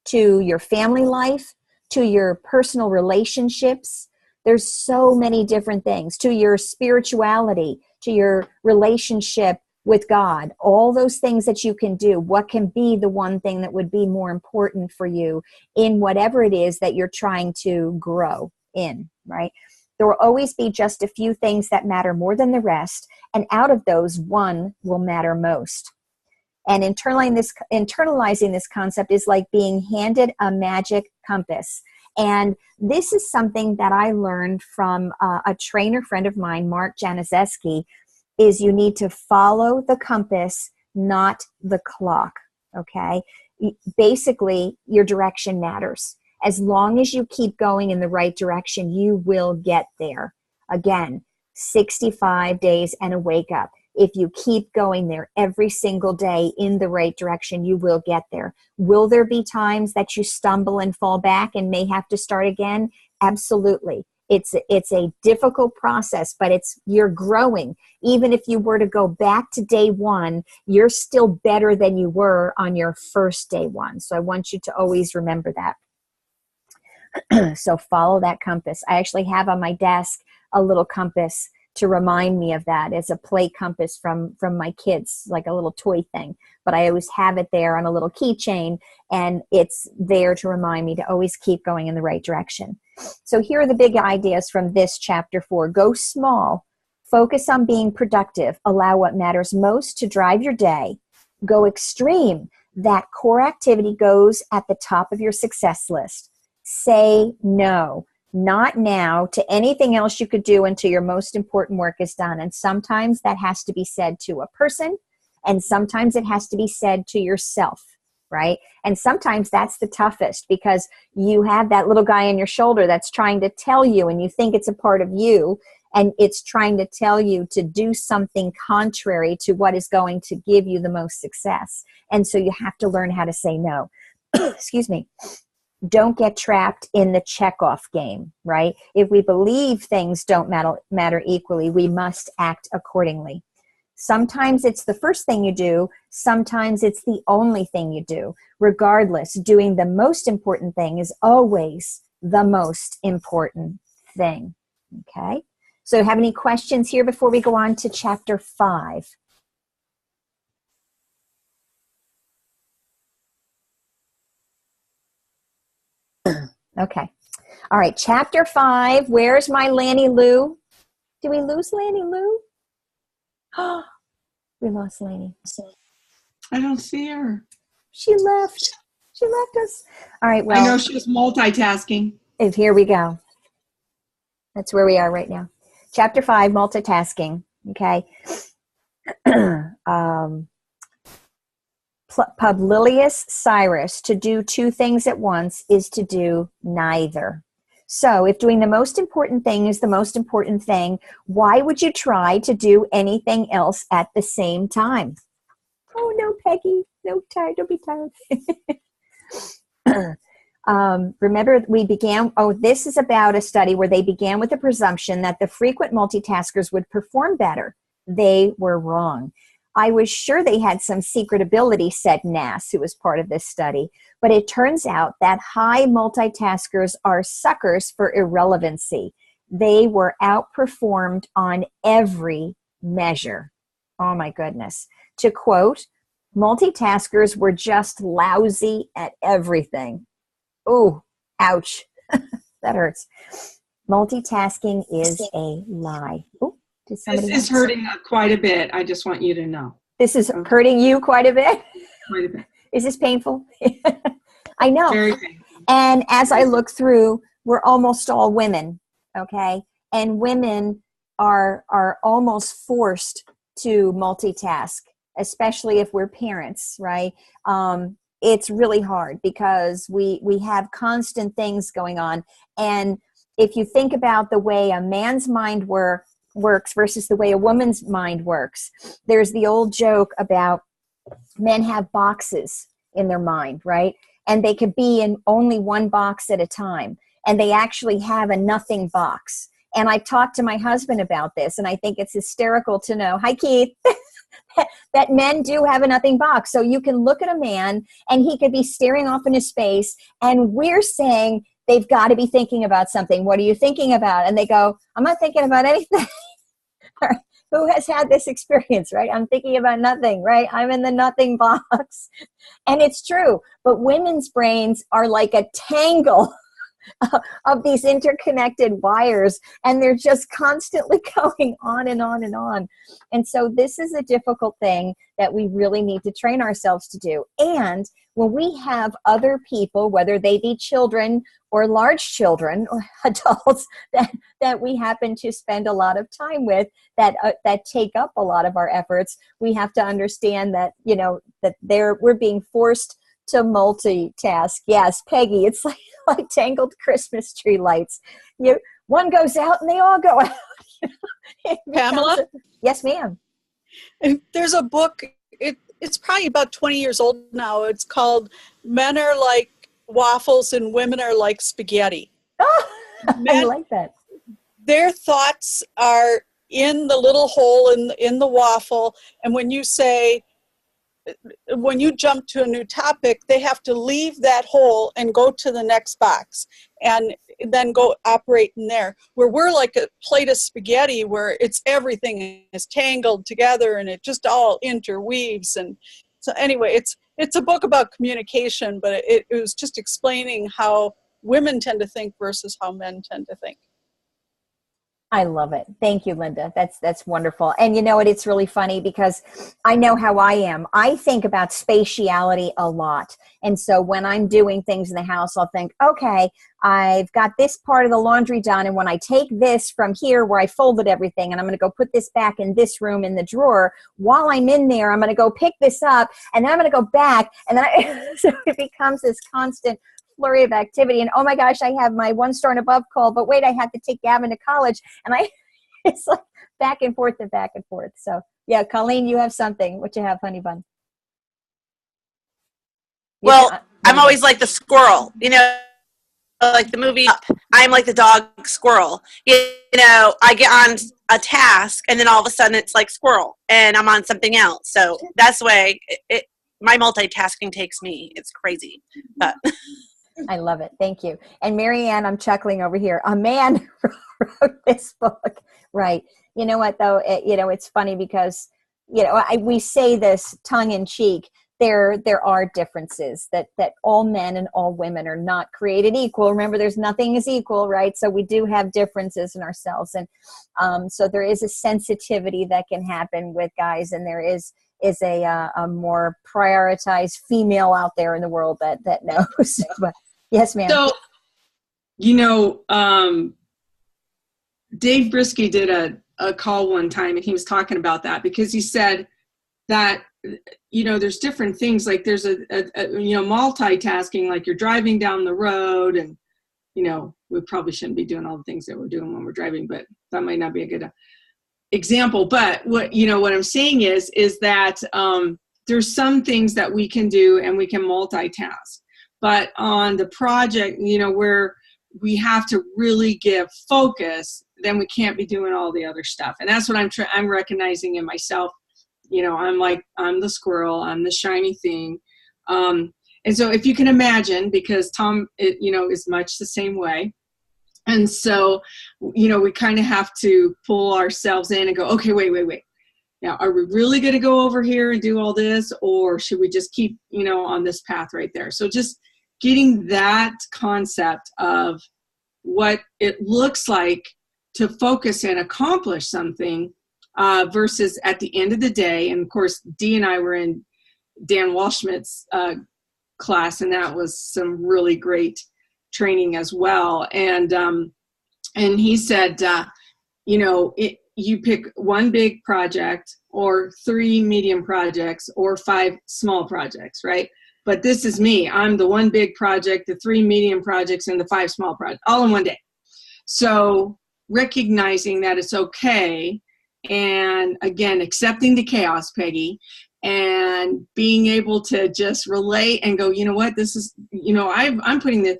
to your family life, to your personal relationships. There's so many different things, to your spirituality, to your relationship with God, all those things that you can do. What can be the one thing that would be more important for you in whatever it is that you're trying to grow in, right? There will always be just a few things that matter more than the rest, and out of those, one will matter most. And internalizing this concept is like being handed a magic compass And this is something that I learned from a trainer friend of mine, Mark Januszewski, is you need to follow the compass, not the clock, okay? Basically, your direction matters. As long as you keep going in the right direction, you will get there. Again, 65 days and a wake up. If you keep going there every single day in the right direction, you will get there. Will there be times that you stumble and fall back and may have to start again? Absolutely. It's a difficult process, but you're growing. Even if you were to go back to day one, you're still better than you were on your first day one. So I want you to always remember that. So follow that compass. I actually have on my desk a little compass to remind me of that. It's a play compass from my kids, like a little toy thing. But I always have it there on a little keychain, and it's there to remind me to always keep going in the right direction. So here are the big ideas from this chapter 4. Go small. Focus on being productive. Allow what matters most to drive your day. Go extreme. That core activity goes at the top of your success list. Say no. Not now to anything else you could do until your most important work is done. And sometimes that has to be said to a person, and sometimes it has to be said to yourself, right? And sometimes that's the toughest, because you have that little guy on your shoulder that's trying to tell you, and you think it's a part of you, and it's trying to tell you to do something contrary to what is going to give you the most success. And so you have to learn how to say no. Excuse me. Don't get trapped in the checkoff game, right? If we believe things don't matter equally, we must act accordingly. Sometimes it's the first thing you do. Sometimes it's the only thing you do. Regardless, doing the most important thing is always the most important thing, okay? So have any questions here before we go on to chapter 5? Okay. All right. Chapter 5. Where's my Lanny Lou? Did we lose Lanny Lou? Oh, we lost Lanny. I don't see her. She left. She left us. All right. Well, I know she was multitasking. Here we go. That's where we are right now. Chapter 5, multitasking. Okay. Publilius Cyrus, to do two things at once is to do neither. So if doing the most important thing is the most important thing, why would you try to do anything else at the same time? Oh, no, Peggy. No, tired. Don't be tired. Remember, this is about a study where they began with the presumption that the frequent multitaskers would perform better. They were wrong. I was sure they had some secret ability, said Nass, who was part of this study. But it turns out that high multitaskers are suckers for irrelevancy. They were outperformed on every measure. Oh, my goodness. To quote, multitaskers were just lousy at everything. Oh, ouch. That hurts. Multitasking is a lie. Ooh. This is hurting quite a bit. I just want you to know. This is hurting you quite a bit? Quite a bit. Is this painful? I know. Very painful. And as I look through, we're almost all women, okay? And women are almost forced to multitask, especially if we're parents, right? It's really hard because we have constant things going on. And if you think about the way a man's mind works versus the way a woman's mind works, there's the old joke about men have boxes in their mind, right? And they could be in only one box at a time. And they actually have a nothing box. And I talked to my husband about this, and I think it's hysterical to know, hi, Keith, that men do have a nothing box. So you can look at a man and he could be staring off into space, and we're saying they've got to be thinking about something. What are you thinking about? And they go, I'm not thinking about anything. Who has had this experience, right? I'm thinking about nothing, right? I'm in the nothing box. And it's true. But women's brains are like a tangle of these interconnected wires, and they're just constantly going on and on and on. And so this is a difficult thing that we really need to train ourselves to do. And when we have other people, whether they be children or large children or adults that we happen to spend a lot of time with, that take up a lot of our efforts, we have to understand that, you know, that we're being forced to multitask. Yes, Peggy, it's like tangled Christmas tree lights. One goes out and they all go out. Pamela? Yes, ma'am. And there's a book, it's probably about 20 years old now. It's called Men Are Like Waffles and Women Are Like Spaghetti. Oh, I like that. Their thoughts are in the little hole in the waffle. And when you jump to a new topic, they have to leave that hole and go to the next box and then go operate in there. Where we're like a plate of spaghetti where everything is tangled together and it just all interweaves. And so anyway, it's a book about communication, but it was just explaining how women tend to think versus how men tend to think. I love it. Thank you, Linda. That's wonderful. And you know what? It's really funny because I know how I am. I think about spatiality a lot. And so when I'm doing things in the house, I'll think, okay, I've got this part of the laundry done. And when I take this from here where I folded everything and I'm going to go put this back in this room in the drawer, while I'm in there, I'm going to go pick this up and then I'm going to go back. And then so it becomes this constant flurry of activity, and oh my gosh, I have my one store and above call, but wait, I have to take Gavin to college, and it's like back and forth and back and forth. So yeah, Colleen, you have something. What you have, honey bun? Well, I'm always like the squirrel, you know, like the movie Up. I'm like the dog squirrel. You know, I get on a task and then all of a sudden it's like squirrel and I'm on something else. So that's the way my multitasking takes me. It's crazy. But I love it. Thank you. And Marianne, I'm chuckling over here. A man wrote this book. Right. You know what, though? It's funny because, we say this tongue in cheek. There are differences that all men and all women are not created equal. Remember, there's nothing is equal, right? So we do have differences in ourselves. And so there is a sensitivity that can happen with guys, and there is a more prioritized female out there in the world that knows. But yes, ma'am. So, Dave Brisky did a call one time, and he was talking about that because he said that, there's different things, like there's a multitasking, like you're driving down the road and, we probably shouldn't be doing all the things that we're doing when we're driving, but that might not be a good example. But what I'm saying is that there's some things that we can do and we can multitask, but on the project, where we have to really give focus, then we can't be doing all the other stuff. And that's what I'm recognizing in myself. I'm the squirrel, I'm the shiny thing. And so if you can imagine, because Tom, is much the same way. And so, we kind of have to pull ourselves in and go, okay, wait. Now, are we really going to go over here and do all this? Or should we just keep, on this path right there? So just getting that concept of what it looks like to focus and accomplish something versus at the end of the day. And of course, Dee and I were in Dan Walschmidt's class, and that was some really great training as well. And he said, you pick one big project or 3 medium projects or 5 small projects, right? But this is me. I'm the one big project, the 3 medium projects, and the 5 small projects, all in one day. So recognizing that it's okay, and again, accepting the chaos, Peggy, and being able to just relate and go, you know what, this is, I'm putting this,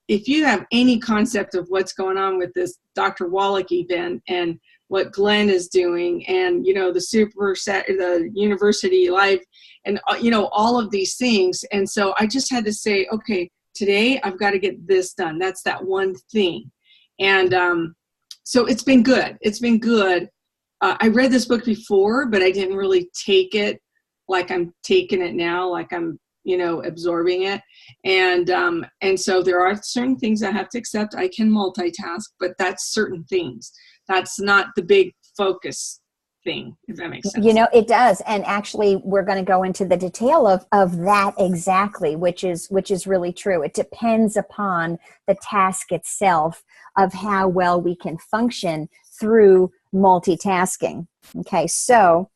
if you have any concept of what's going on with this Dr. Wallach event and what Glenn is doing and, the university life and, all of these things. And so I just had to say, okay, today I've got to get this done. That's that one thing. And so it's been good. It's been good. I read this book before, but I didn't really take it like I'm taking it now. Like I'm absorbing it. And so there are certain things I have to accept. I can multitask, but that's certain things. That's not the big focus thing, if that makes sense. It does. And actually, we're going to go into the detail of that exactly, which is really true. It depends upon the task itself of how well we can function through multitasking. Okay, so,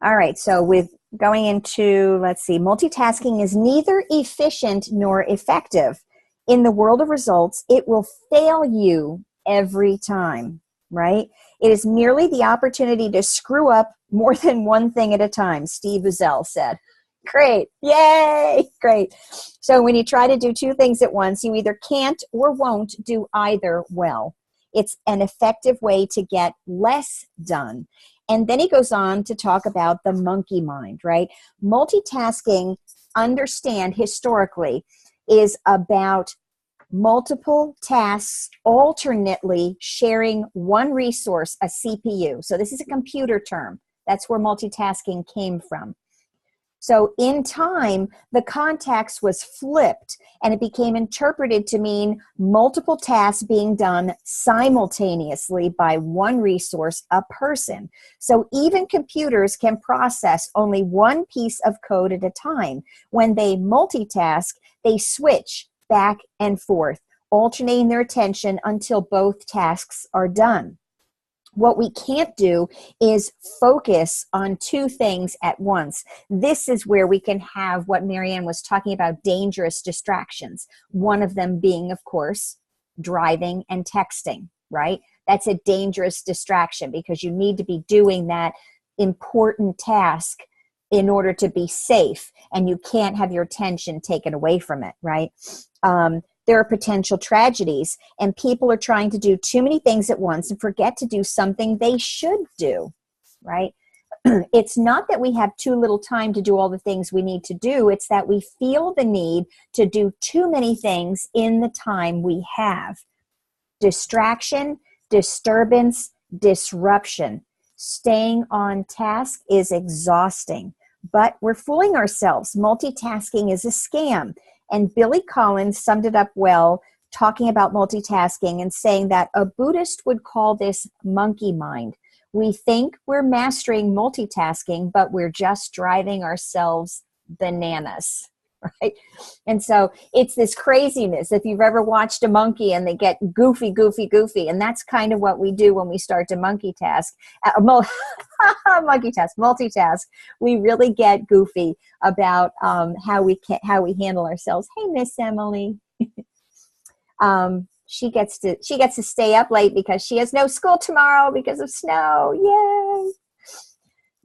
all right, so with going into, let's see, multitasking is neither efficient nor effective. In the world of results, it will fail you every time, right? It is merely the opportunity to screw up more than one thing at a time, Steve Uzzell said. Great. Yay. Great. So when you try to do two things at once, you either can't or won't do either well. It's an effective way to get less done. And then he goes on to talk about the monkey mind, right? Multitasking, understand historically, is about multiple tasks alternately sharing one resource, a CPU. So this is a computer term. That's where multitasking came from. So in time, the context was flipped and it became interpreted to mean multiple tasks being done simultaneously by one resource, a person. So even computers can process only one piece of code at a time. When they multitask, they switch back and forth, alternating their attention until both tasks are done. What we can't do is focus on two things at once. This is where we can have what Marianne was talking about, dangerous distractions. One of them being, of course, driving and texting, right? That's a dangerous distraction because you need to be doing that important task in order to be safe, and you can't have your attention taken away from it, right? There are potential tragedies, and people are trying to do too many things at once and forget to do something they should do, right? It's not that we have too little time to do all the things we need to do. It's that we feel the need to do too many things in the time we have. Distraction, disturbance, disruption. Staying on task is exhausting, but we're fooling ourselves. Multitasking is a scam. And Billy Collins summed it up well, talking about multitasking and saying that a Buddhist would call this monkey mind. We think we're mastering multitasking, but we're just driving ourselves bananas, right? And so it's this craziness. If you've ever watched a monkey and they get goofy, and that's kind of what we do when we start to multitask, we really get goofy about how we handle ourselves. Hey, Miss Emily. She gets to stay up late because she has no school tomorrow because of snow. Yay!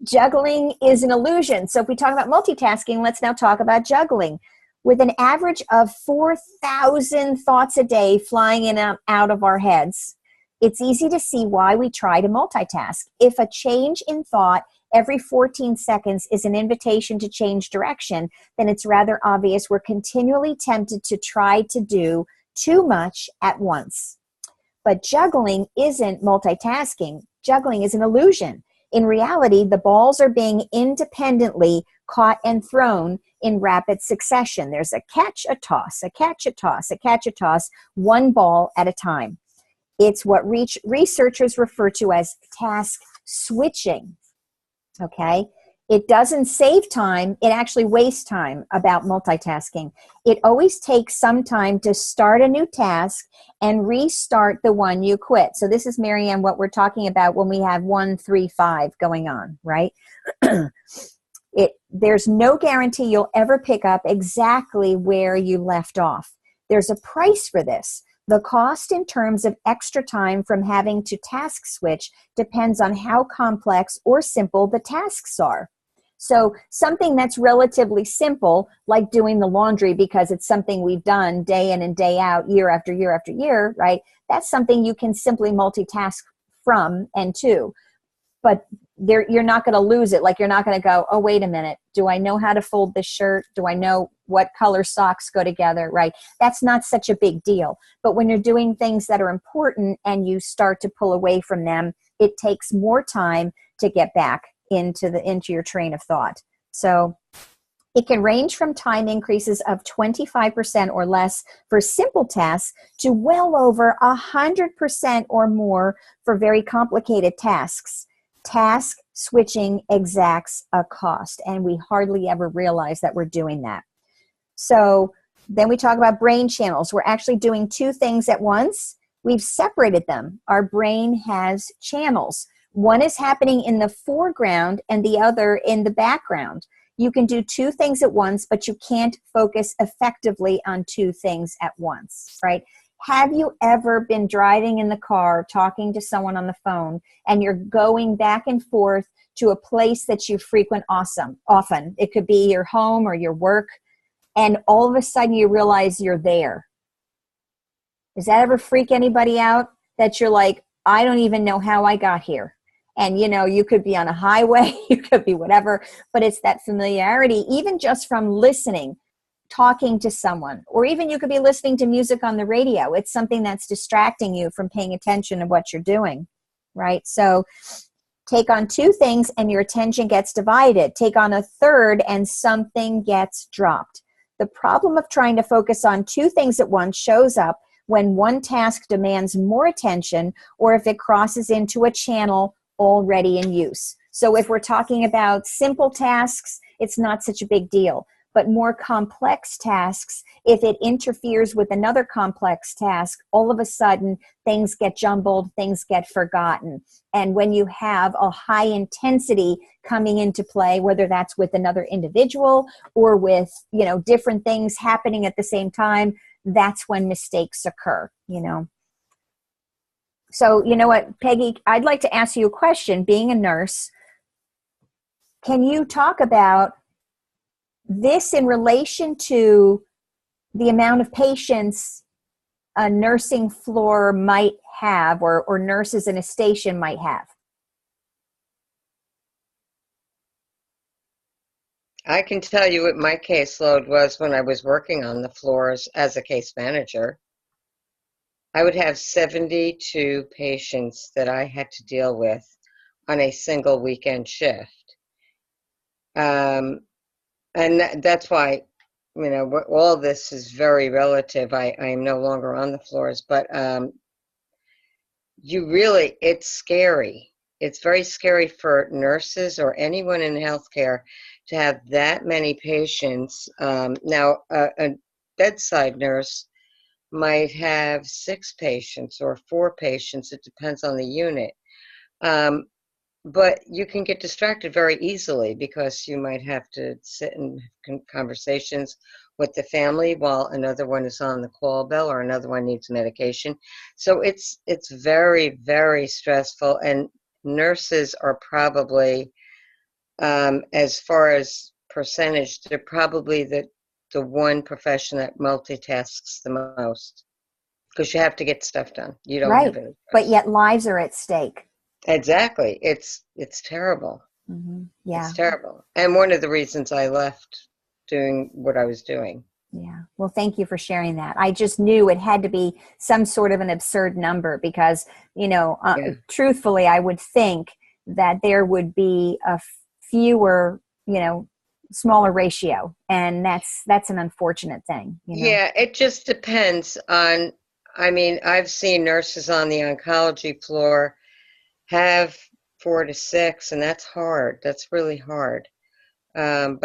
Juggling is an illusion. So if we talk about multitasking, let's now talk about juggling. With an average of 4,000 thoughts a day flying in and out of our heads, it's easy to see why we try to multitask. If a change in thought every 14 seconds is an invitation to change direction, then it's rather obvious we're continually tempted to try to do too much at once. But juggling isn't multitasking. Juggling is an illusion. In reality, the balls are being independently caught and thrown in rapid succession. There's a catch, a toss, a catch, a toss, a catch, a toss, one ball at a time. It's what researchers refer to as task switching, okay? It doesn't save time. It actually wastes time about multitasking. It always takes some time to start a new task and restart the one you quit. So this is, Marianne, what we're talking about when we have 1, 3, 5 going on, right? There's no guarantee you'll ever pick up exactly where you left off. There's a price for this. The cost in terms of extra time from having to task switch depends on how complex or simple the tasks are. So something that's relatively simple, like doing the laundry because it's something we've done day in and day out, year after year after year, right? That's something you can simply multitask from and to. But you're not going to lose it. Like, you're not going to go, oh, wait a minute. Do I know how to fold this shirt? Do I know what color socks go together, right? That's not such a big deal. But when you're doing things that are important and you start to pull away from them, it takes more time to get back into your train of thought. So It can range from time increases of 25% or less for simple tasks to well over 100% or more for very complicated tasks. Task switching exacts a cost, and we hardly ever realize that we're doing that. So then we talk about brain channels. We're actually doing two things at once. We've separated them. Our brain has channels. One is happening in the foreground and the other in the background. You can do two things at once, but you can't focus effectively on two things at once, right? Have you ever been driving in the car, talking to someone on the phone, and you're going back and forth to a place that you frequent often? It could be your home or your work, and all of a sudden you realize you're there. Does that ever freak anybody out that you're like, I don't even know how I got here? And, you know, you could be on a highway, you could be whatever, but it's that familiarity, even just from listening, talking to someone, or even you could be listening to music on the radio. It's something that's distracting you from paying attention to what you're doing, right? So take on two things and your attention gets divided. Take on a third and something gets dropped. The problem of trying to focus on two things at once shows up when one task demands more attention or if it crosses into a channel already in use. So if we're talking about simple tasks, it's not such a big deal. But more complex tasks, if it interferes with another complex task, all of a sudden things get jumbled, things get forgotten. And when you have a high intensity coming into play, whether that's with another individual or with, you know, different things happening at the same time, that's when mistakes occur, you know. So, you know what, Peggy, I'd like to ask you a question. Being a nurse, can you talk about this in relation to the amount of patients a nursing floor might have, or nurses in a station might have? I can tell you what my caseload was when I was working on the floors as a case manager. I would have 72 patients that I had to deal with on a single weekend shift. And that's why, you know, all this is very relative. I am no longer on the floors, but it's scary. It's very scary for nurses or anyone in healthcare to have that many patients. Now, a bedside nurse might have 6 patients or 4 patients. It depends on the unit. But you can get distracted very easily because you might have to sit in conversations with the family while another one is on the call bell or another one needs medication. So it's very, very stressful. And nurses are probably, as far as percentage, they're probably the one profession that multitasks the most because you have to get stuff done. You don't have any choice. But yet lives are at stake. Exactly. It's terrible. Mm-hmm. Yeah. It's terrible. And one of the reasons I left doing what I was doing. Yeah. Well, thank you for sharing that. I just knew it had to be some sort of an absurd number because, you know, truthfully, I would think that there would be a fewer, you know, smaller ratio. And that's an unfortunate thing. You know? Yeah, it just depends on, I mean, I've seen nurses on the oncology floor have 4 to 6, and that's hard. That's really hard. And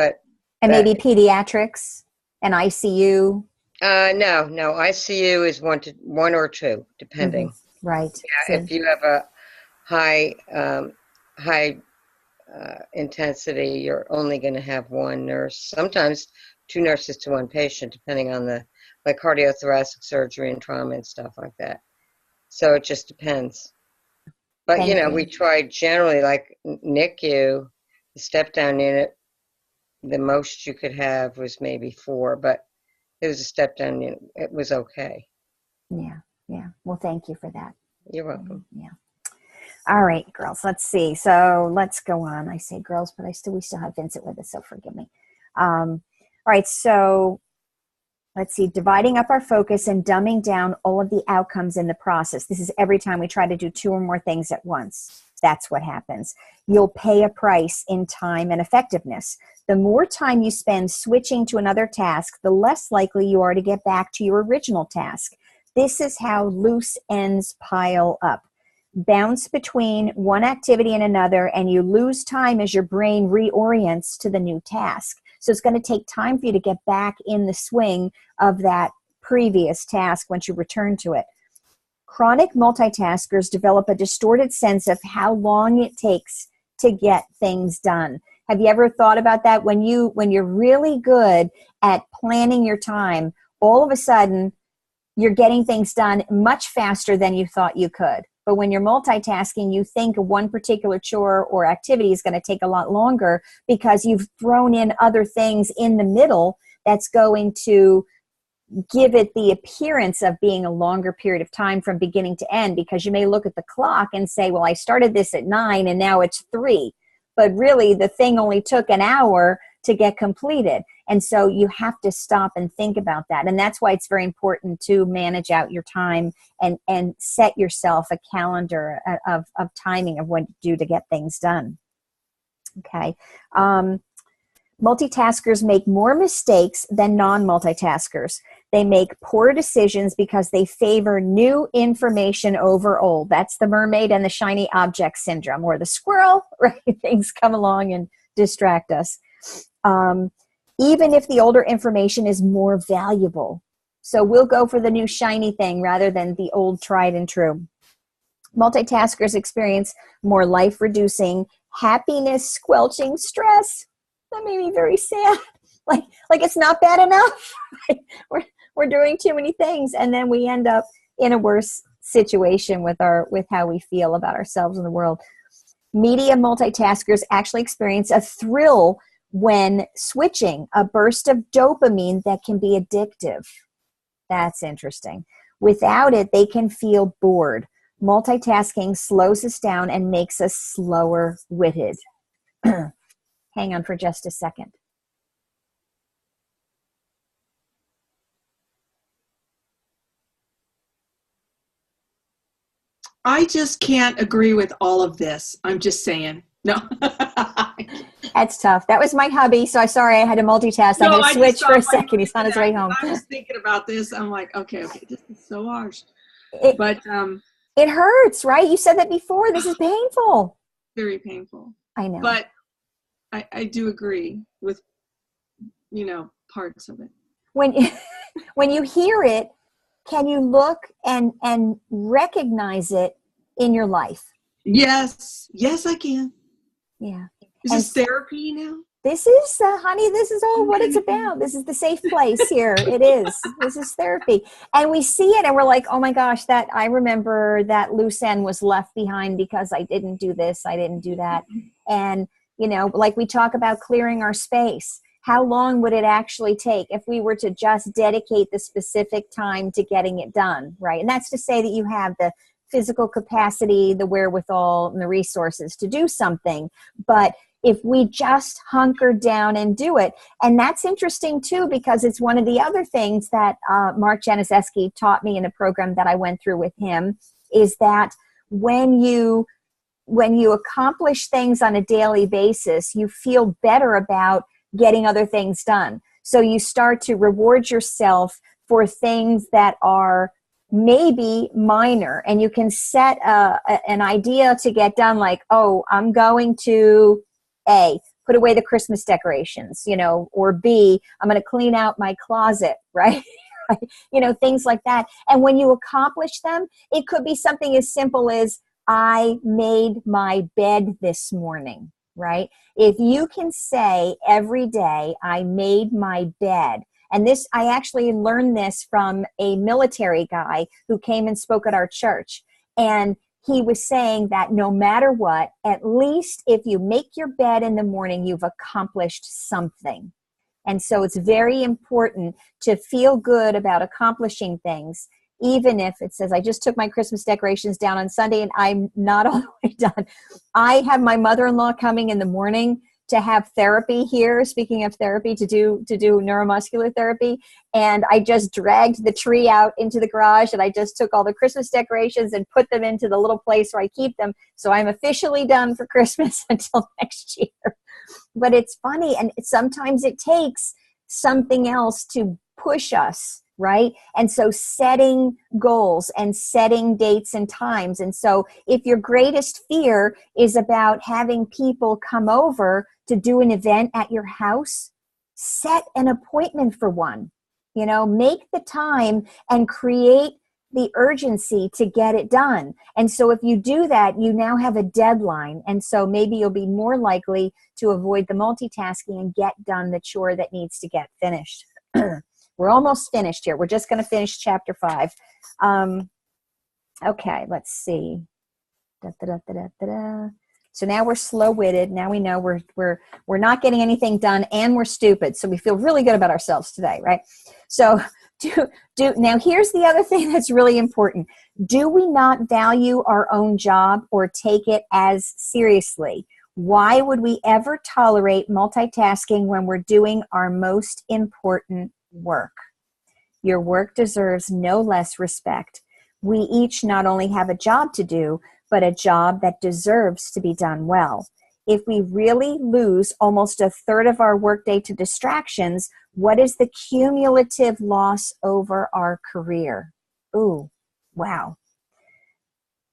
maybe pediatrics and ICU. No, ICU is 1 or 2, depending. Mm-hmm. Right. Yeah, if you have a high intensity, you're only going to have 1 nurse. Sometimes 2 nurses to 1 patient, depending on like cardiothoracic surgery and trauma and stuff like that. So it just depends. But, Thank you. we tried generally, like NICU, the step-down unit, the most you could have was maybe 4, but it was a step-down unit. It was okay. Yeah, yeah. Well, thank you for that. You're welcome. Yeah. All right, girls, let's see. So let's go on. I say girls, but we still have Vincent with us, so forgive me. All right, so let's see, dividing up our focus and dumbing down all of the outcomes in the process. This is every time we try to do 2 or more things at once. That's what happens. You'll pay a price in time and effectiveness. The more time you spend switching to another task, the less likely you are to get back to your original task. This is how loose ends pile up. Bounce between one activity and another, and you lose time as your brain reorients to the new task. So it's going to take time for you to get back in the swing of that previous task once you return to it. Chronic multitaskers develop a distorted sense of how long it takes to get things done. Have you ever thought about that? When you're really good at planning your time, all of a sudden you're getting things done much faster than you thought you could. But when you're multitasking, you think one particular chore or activity is going to take a lot longer because you've thrown in other things in the middle that's going to give it the appearance of being a longer period of time from beginning to end, because you may look at the clock and say, well, I started this at 9 and now it's 3. But really the thing only took an hour to get completed. And so you have to stop and think about that. And that's why it's very important to manage out your time and set yourself a calendar of timing of what to do to get things done. Okay. Multitaskers make more mistakes than non-multitaskers. They make poor decisions because they favor new information over old. That's the mermaid and the shiny object syndrome, or the squirrel, right? Things come along and distract us. Even if the older information is more valuable. So we'll go for the new shiny thing rather than the old tried and true. Multitaskers experience more life-reducing, happiness-squelching stress. That made me very sad. Like it's not bad enough. We're doing too many things, and then we end up in a worse situation with how we feel about ourselves and the world. Media multitaskers actually experience a thrill when switching, a burst of dopamine that can be addictive. That's interesting. Without it, they can feel bored. Multitasking slows us down and makes us slower-witted. Hang on for just a second. I just can't agree with all of this. I'm just saying. No. That's tough. That was my hubby, so I'm sorry I had to multitask. No, I had to switch for a like, second. He's on his way home. I was thinking about this. I'm like, okay, this is so harsh. It hurts, right? You said that before. This is painful. Very painful. I know. But I do agree with, parts of it. When you hear it, can you look and recognize it in your life? Yes, I can. Yeah. Is this therapy now? This is, honey, this is all what it's about. This is the safe place here. It is. This is therapy. And we see it and we're like, oh my gosh, I remember that loose end was left behind because I didn't do this, I didn't do that. And, like we talk about clearing our space. How long would it actually take if we were to just dedicate the specific time to getting it done, right? And that's to say that you have the physical capacity, the wherewithal, and the resources to do something. But if we just hunker down and do it, and that's interesting too, because it's one of the other things that Mark Januszewski taught me in a program that I went through with him, is that when you accomplish things on a daily basis, you feel better about getting other things done. So you start to reward yourself for things that are maybe minor, and you can set an idea to get done, like, oh, I'm going to A, put away the Christmas decorations, or B, I'm going to clean out my closet, right? Things like that. And when you accomplish them, it could be something as simple as, I made my bed this morning, right? If you can say every day, I made my bed. And this, I actually learned this from a military guy who came and spoke at our church. And he was saying that no matter what, at least if you make your bed in the morning, you've accomplished something. And so it's very important to feel good about accomplishing things, even if it says, I just took my Christmas decorations down on Sunday and I'm not all the way done. I have my mother-in-law coming in the morning to have therapy here, speaking of therapy, to do neuromuscular therapy. And I just dragged the tree out into the garage, and I just took all the Christmas decorations and put them into the little place where I keep them. So I'm officially done for Christmas until next year. But it's funny, and sometimes it takes something else to push us, right? And so setting goals and setting dates and times. And so if your greatest fear is about having people come over to do an event at your house, set an appointment for one. You know, make the time and create the urgency to get it done. And so if you do that, you now have a deadline. And so maybe you'll be more likely to avoid the multitasking and get done the chore that needs to get finished. We're almost finished here. We're just going to finish chapter 5. Okay, let's see. So now we're slow-witted. Now we know we're not getting anything done, and we're stupid. So we feel really good about ourselves today, right? So now here's the other thing that's really important. Do we not value our own job or take it as seriously? Why would we ever tolerate multitasking when we're doing our most important work? Your work deserves no less respect. We each not only have a job to do, but a job that deserves to be done well. If we really lose almost a third of our workday to distractions, what is the cumulative loss over our career? Ooh, wow.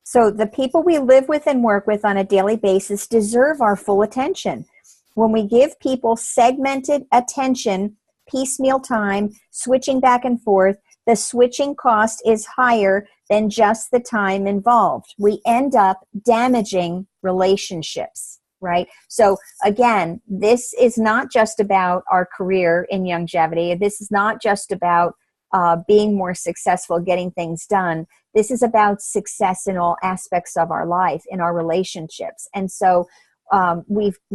So the people we live with and work with on a daily basis deserve our full attention. When we give people segmented attention, piecemeal time, switching back and forth, the switching cost is higher than just the time involved. We end up damaging relationships, right? So again, this is not just about our career in longevity. This is not just about being more successful, getting things done. This is about success in all aspects of our life, in our relationships. And so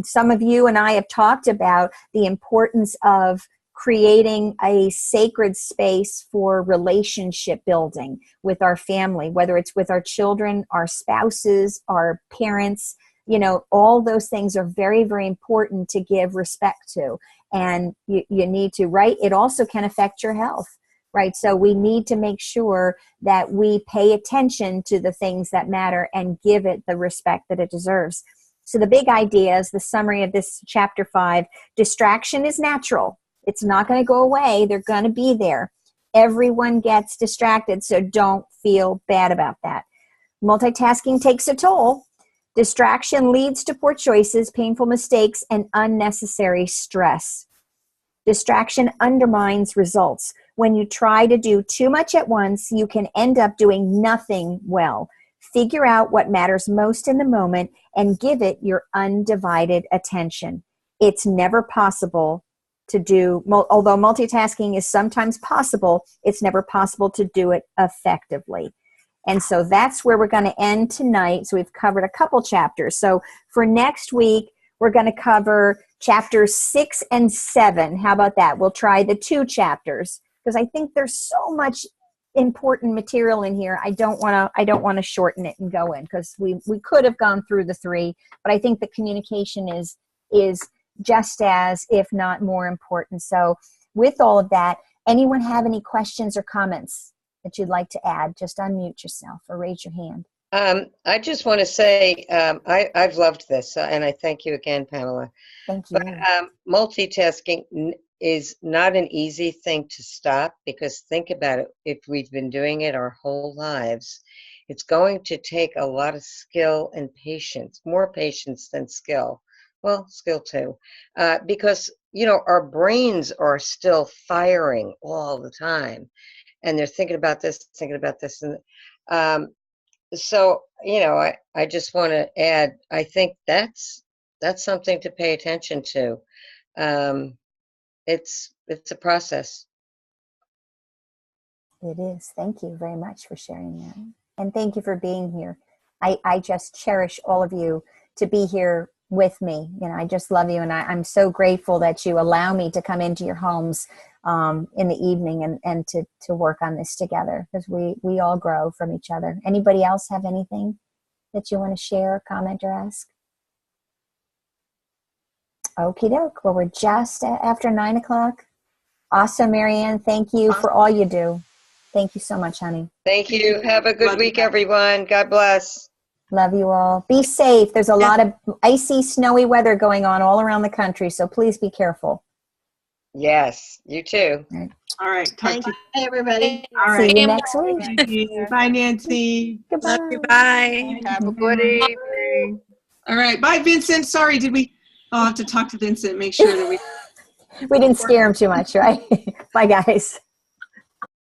some of you and I have talked about the importance of creating a sacred space for relationship building with our family, whether it's with our children, our spouses, our parents. You know, all those things are very, very important to give respect to. And you need to, right? It also can affect your health, right? So we need to make sure that we pay attention to the things that matter and give it the respect that it deserves. So the big idea is the summary of this chapter 5. Distraction is natural. It's not going to go away. They're going to be there. Everyone gets distracted, so don't feel bad about that. Multitasking takes a toll. Distraction leads to poor choices, painful mistakes, and unnecessary stress. Distraction undermines results. When you try to do too much at once, you can end up doing nothing well. Figure out what matters most in the moment and give it your undivided attention. It's never possible to do, although multitasking is sometimes possible, it's never possible to do it effectively. And so that's where we're going to end tonight. So we've covered a couple chapters. So for next week, we're going to cover chapters 6 and 7. How about that? We'll try the 2 chapters because I think there's so much important material in here. I don't want to shorten it and go in because we could have gone through the 3, but I think the communication is just as, if not more important. So with all of that, anyone have any questions or comments that you'd like to add? Just unmute yourself or raise your hand. I just want to say I've loved this, and I thank you again, Pamela. Thank you. But multitasking is not an easy thing to stop because think about it. If we've been doing it our whole lives, it's going to take a lot of skill and patience, more patience than skill. Well, skill too, because, you know, our brains are still firing all the time and they're thinking about this. And so, you know, I just want to add, I think that's something to pay attention to. It's a process. It is. Thank you very much for sharing that. And thank you for being here. I just cherish all of you to be here with me. You know, I just love you. And I'm so grateful that you allow me to come into your homes in the evening and to work on this together because we all grow from each other. Anybody else have anything that you want to share, comment, or ask? Okie doke. Well, we're just after 9 o'clock. Awesome, Marianne. Thank you for all you do. Thank you so much, honey. Thank you. Have a good Love week, you. everyone. God bless. Love you all. Be safe. There's a lot of icy, snowy weather going on all around the country, so please be careful. Yes, you too. All right. Talk to you. Hey, everybody. All See right. you next week. Thank you. Bye, Nancy. Goodbye. Love you. Bye. Have a good evening. All right. Bye, Vincent. Sorry, I'll have to talk to Vincent, make sure that we We didn't scare him too much, right? Bye, guys.